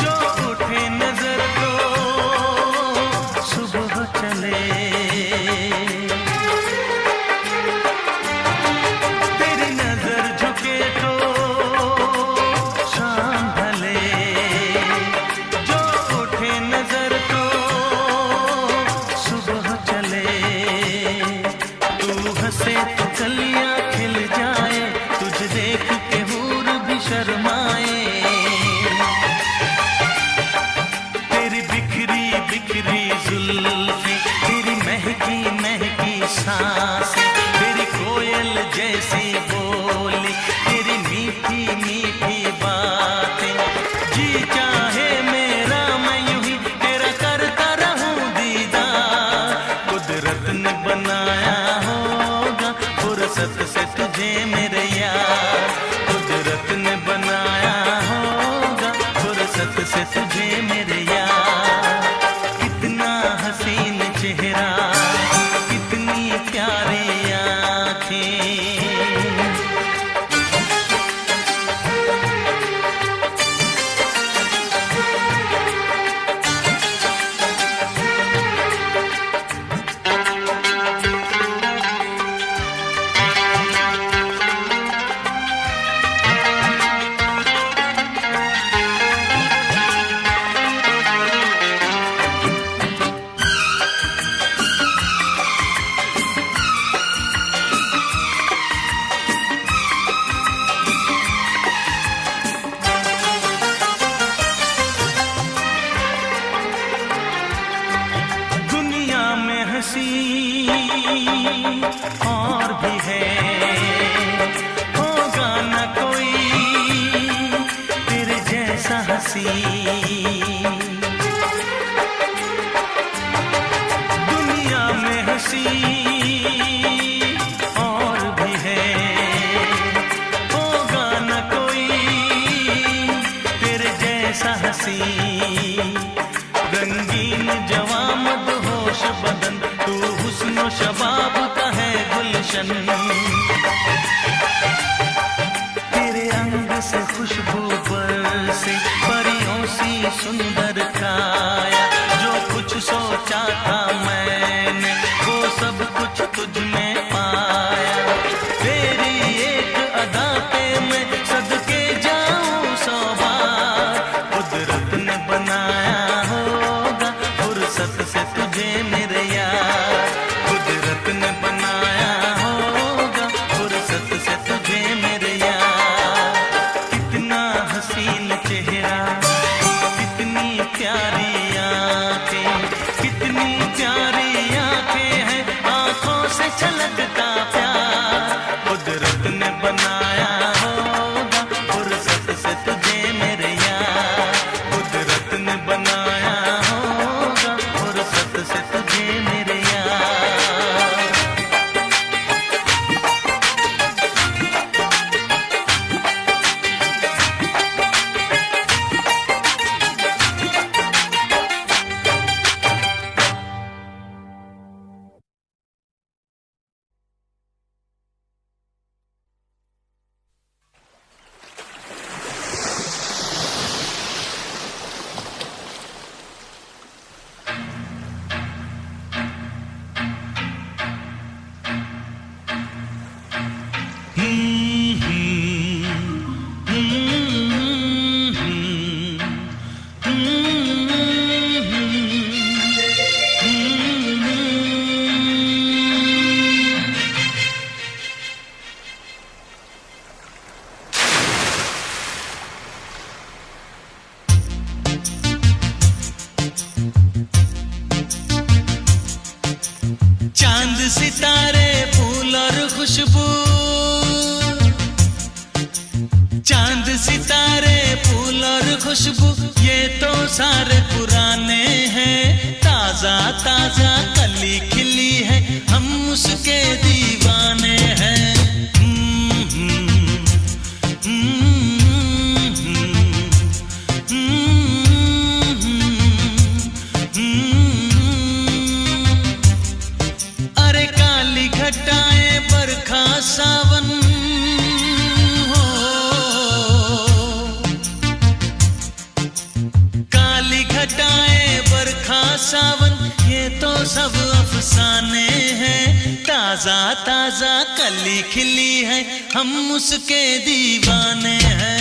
जो उठे नजर तो सुबह चले। तेरी नजर झुके तो शाम ढले, जो उठे नजर तो सुबह चले। तू हंसे तो कलियां खिल जाए, तुझे देख के हूर भी शर्माए। तेरी बिखरी बिखरी जुल्फें, तेरी महकी महकी सांसें, तेरी कोयल जैसी बोली, तेरी मीठी मीठी बातें। जी चाहे मेरा मैं यूं ही तेरा करता रहूं दीदार। कुदरत ने बनाया होगा फुर्सत से तुझे मेरे यार, कुदरत ने बनाया होगा फुर्सत से तुझे मेरे यार। कितना हसीन चेहरा, कितनी प्यारी आंखें। और भी है, होगा न कोई तेरे जैसा हंसी। दुनिया में हंसी और भी है, होगा न कोई तेरे जैसा हंसी। रंगीन जवां मदहोश बदन, तू हुस्न शबाब का है गुलशन। तेरे अंग से खुशबू बरसे, परियों सी सुंदर काया। जो कुछ सोचा था मैंने वो सब कुछ तुझ में पाया। तेरी एक अदा पे मैं सदके जाऊं 100 बार। कुदरत ने बनाया होगा फुर्सत से तुझे मेरे यार। कुदरत ने बनाया होगा फुर्सत से तुझे मेरे यार। कितना हसीन चेहरा, कितनी प्यारी आंखें, कितनी प्यारी आंखें हैं, आंखों से छलकता प्यार। कुदरत ने बनाया होगा फुर्सत से तुझे मेरे यार। कुदरत ने बनाया होगा फुर्सत से तुझे मेरे यार। चांद सितारे फूल और खुशबू, चांद सितारे फूल और खुशबू ये तो सारे पुराने हैं। ताजा ताजा कली खिली है, हम उसके दीवाने हैं। अरे काली घटाएं बरखा सावन हो, काली घटाएं बरखा सावन ये तो सब अफसाने हैं। ताजा ताजा कली खिली है, हम उसके दीवाने हैं।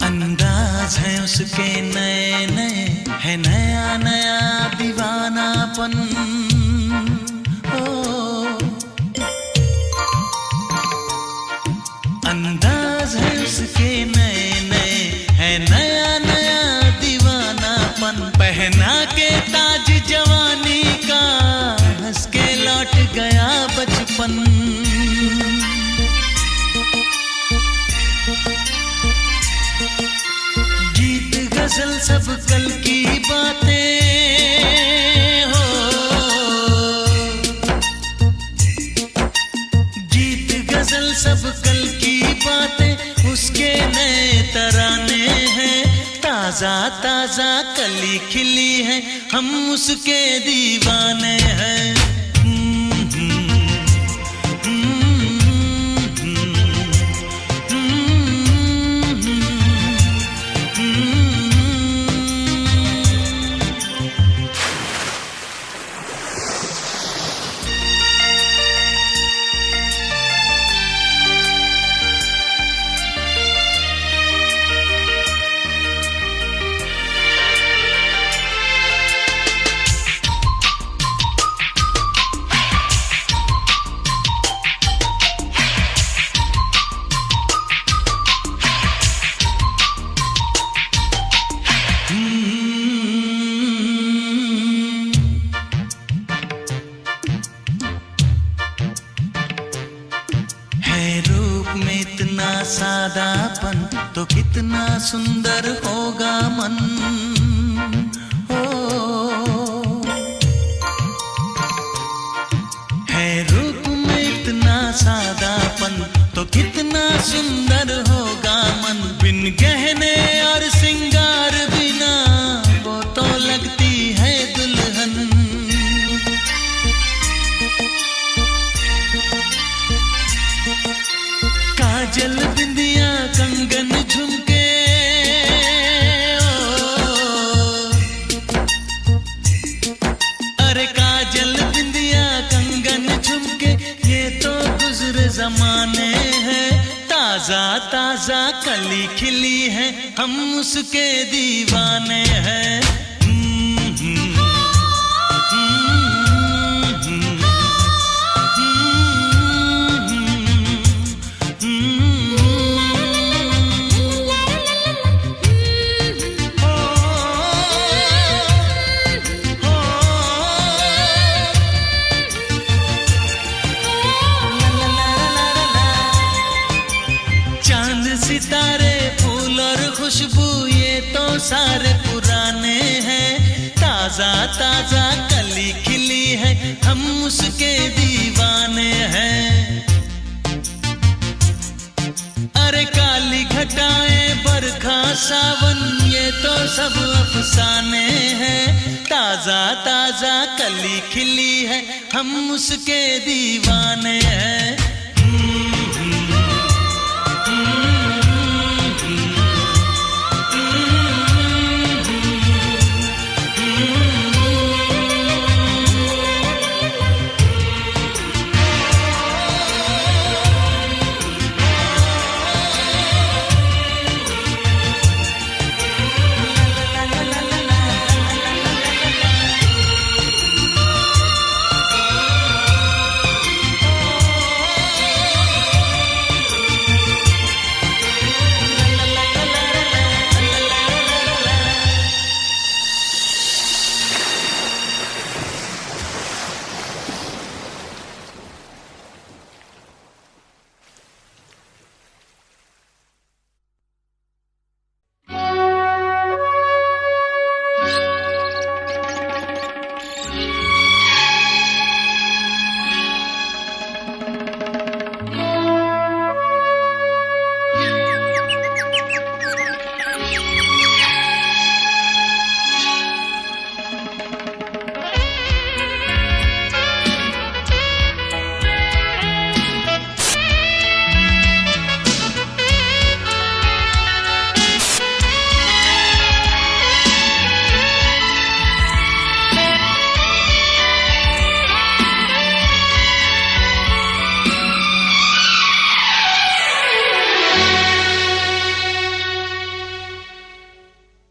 अंदाज है उसके नए नए, है नया नया दीवानापन। अंदाज है उसके नए नए, है नया नया दीवानापन। पहना के ताज जवानी का, हंस के लौट गया बचपन। गीत गजल सब कल की बातें हो, गीत गजल सब कल की बातें उसके नए तराने हैं। ताजा ताजा कली खिली है, हम उसके दीवाने हैं। सादापन तो कितना सुंदर होगा मन, ओ है रूप में इतना सादापन तो कितना सुंदर होगा मन। बिन गहने और सिंगार बिना वो तो लगती है दुल्हन। काजल बिंदिया कंगन झुमके, अरे काजल बिंदिया कंगन झुमके, ये तो गुजरे जमाने हैं। ताजा ताजा कली खिली है, हम उसके दीवाने हैं। सितारे फूल और खुशबू ये तो सारे पुराने हैं। ताजा ताजा कली खिली है, हम उसके दीवाने हैं। अरे काली घटाएं बरखा सावन ये तो सब अफसाने हैं। ताजा ताजा कली खिली है, हम उसके दीवाने हैं।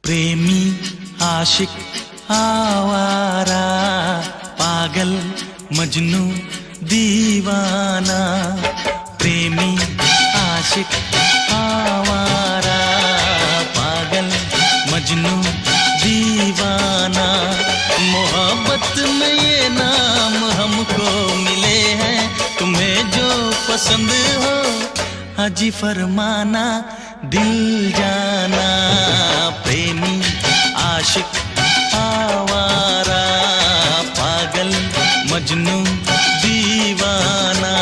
प्रेमी आशिक आवारा, पागल मजनू दीवाना। प्रेमी आशिक आवारा, पागल मजनू दीवाना। मोहब्बत में ये नाम हमको मिले हैं, तुम्हें जो पसंद हो हाजी फरमाना, दिल जाना। प्रेमी आशिक आवारा, पागल मजनू दीवाना।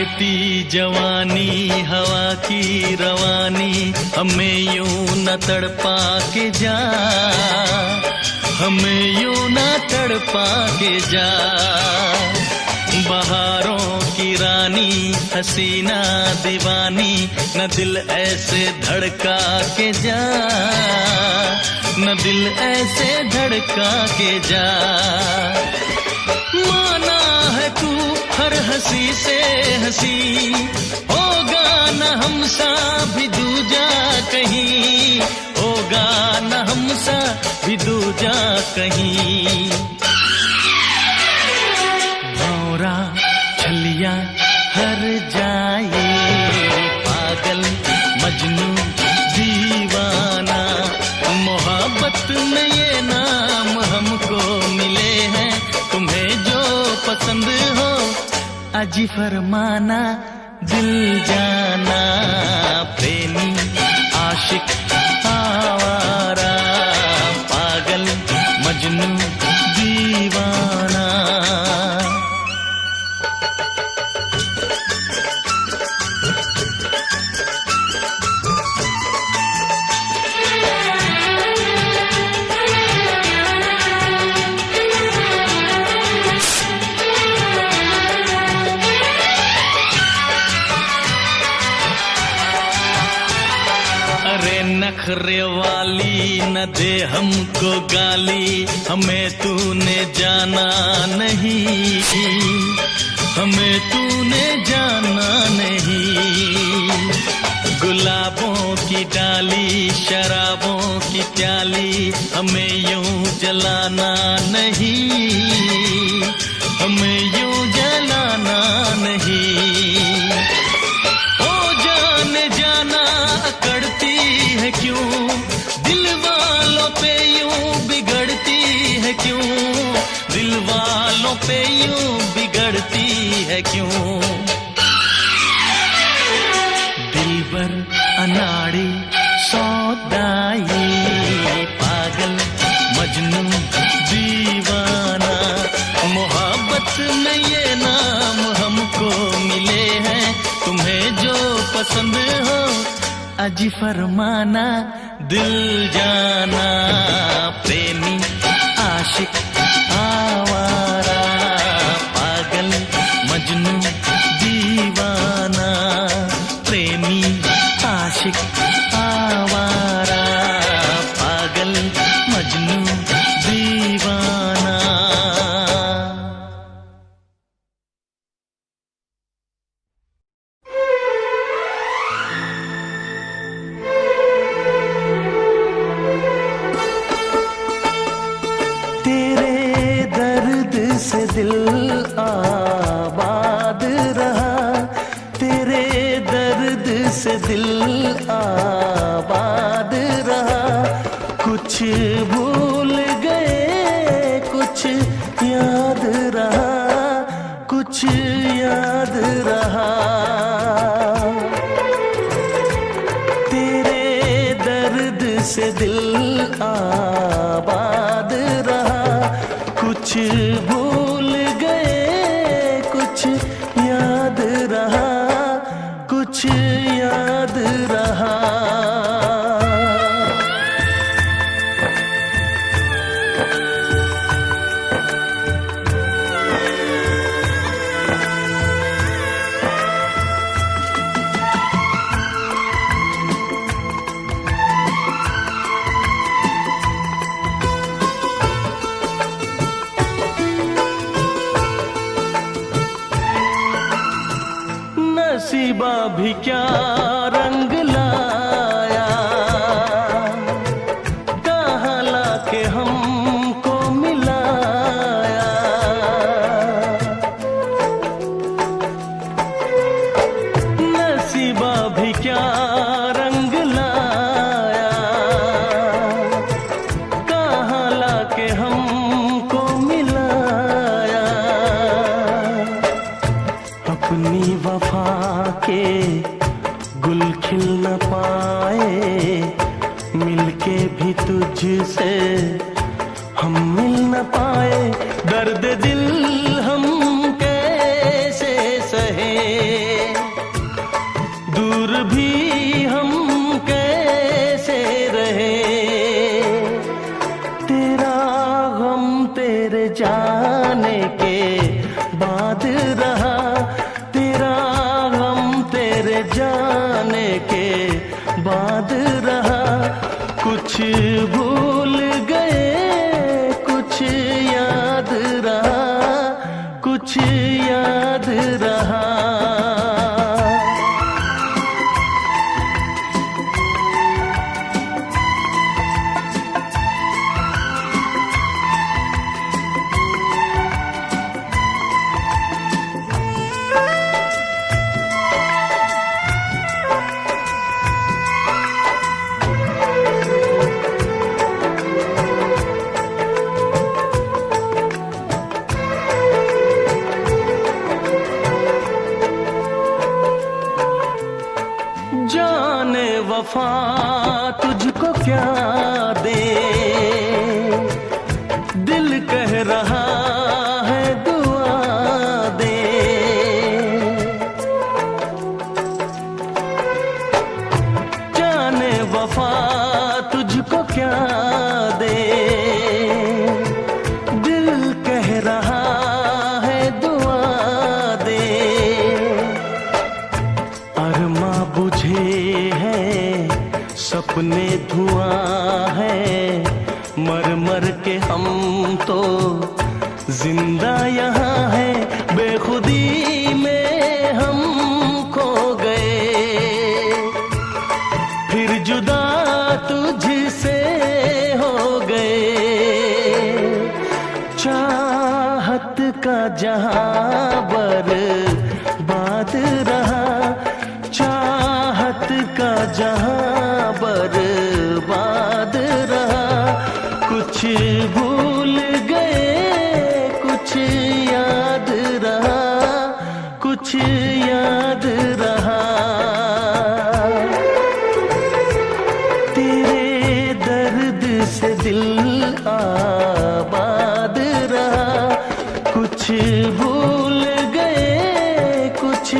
बढ़ती जवानी हवा की रवानी, हमें यूं न तड़पा के जा, हमें यूं न तड़पा के जा। बहारों की रानी हसीना दीवानी, न दिल ऐसे धड़का के जा, न दिल ऐसे धड़का के जा। माना है तू हर हंसी से हंसी, होगा न हमसा भी दूजा कहीं, होगा न हमसा भी दूजा कहीं। भौरा छलिया हर जाए, पागल मजनू दीवाना, मोहब्बत में ये नाम हमको मिले हैं, तुम्हें जो पसंद हो अजी फरमाना, दिल जाना प्रेमी आशिक आवारा, पागल मजनू दीवाना। अरे नखरे वाली न दे हमको गाली, हमें तूने जाना नहीं, हमें तूने जाना नहीं। गुलाबों की डाली शराबों की प्याली, हमें यूं जलाना नहीं, हमें यूं जलाना नहीं। ओ जाने जाना अकड़ती है क्यों, दिल वालों पे यूं बिगड़ती है क्यों, दिल वालों पे यूं बिगड़ती है क्यों। दिलबर अनाड़ी सौदाई, पागल मजनू दीवाना, मोहब्बत में ये नाम हमको मिले हैं, तुम्हें जो पसंद हो अजी फरमाना, दिल जाना प्रेमी आशिक आवारा, पागल मजनू दीवाना, प्रेमी आशिक आवारा, पागल मजनू दीवाना। से दिल आबाद रहा, तेरे दर्द से दिल आबाद रहा। कुछ भूल गए कुछ याद रहा, कुछ याद रहा। तेरे दर्द से दिल आबाद रहा, कुछ भूल गए कुछ याद रहा, कुछ याद रहा। नसीबा भी क्या रंग लाया, कहाँ लाके हमको मिलाया। नसीबा भी क्या रंग लाया, कहाँ लाके हमको मिलाया। अपनी वफा के गुल खिल न पाए, मिलके भी तुझसे हम मिल न पाए। दर्द दिल हम कैसे सहे, तेरे जाने के बाद रहा, तेरा गम तेरे जाने के बाद रहा। कुछ भूल गए कुछ याद रहा, कुछ याद रहा। जाने वफा तुझको क्या दे, दिल कह रहा है दुआ दे। जाने वफा तुझको क्या दे, दिल कह रहा है दुआ दे। अरमा बुझे हैं सपने धुआं है, मर मर के हम तो जिंदा यहाँ है। बेखुदी में हम खो गए, फिर जुदा तुझसे हो गए। चाहत का जहां बर्बाद रहा, चाहत का जहां बर्बाद रहा। कुछ भूल गए कुछ याद रहा, कुछ याद रहा। तेरे दर्द से दिल आबाद रहा। कुछ भूल गए कुछ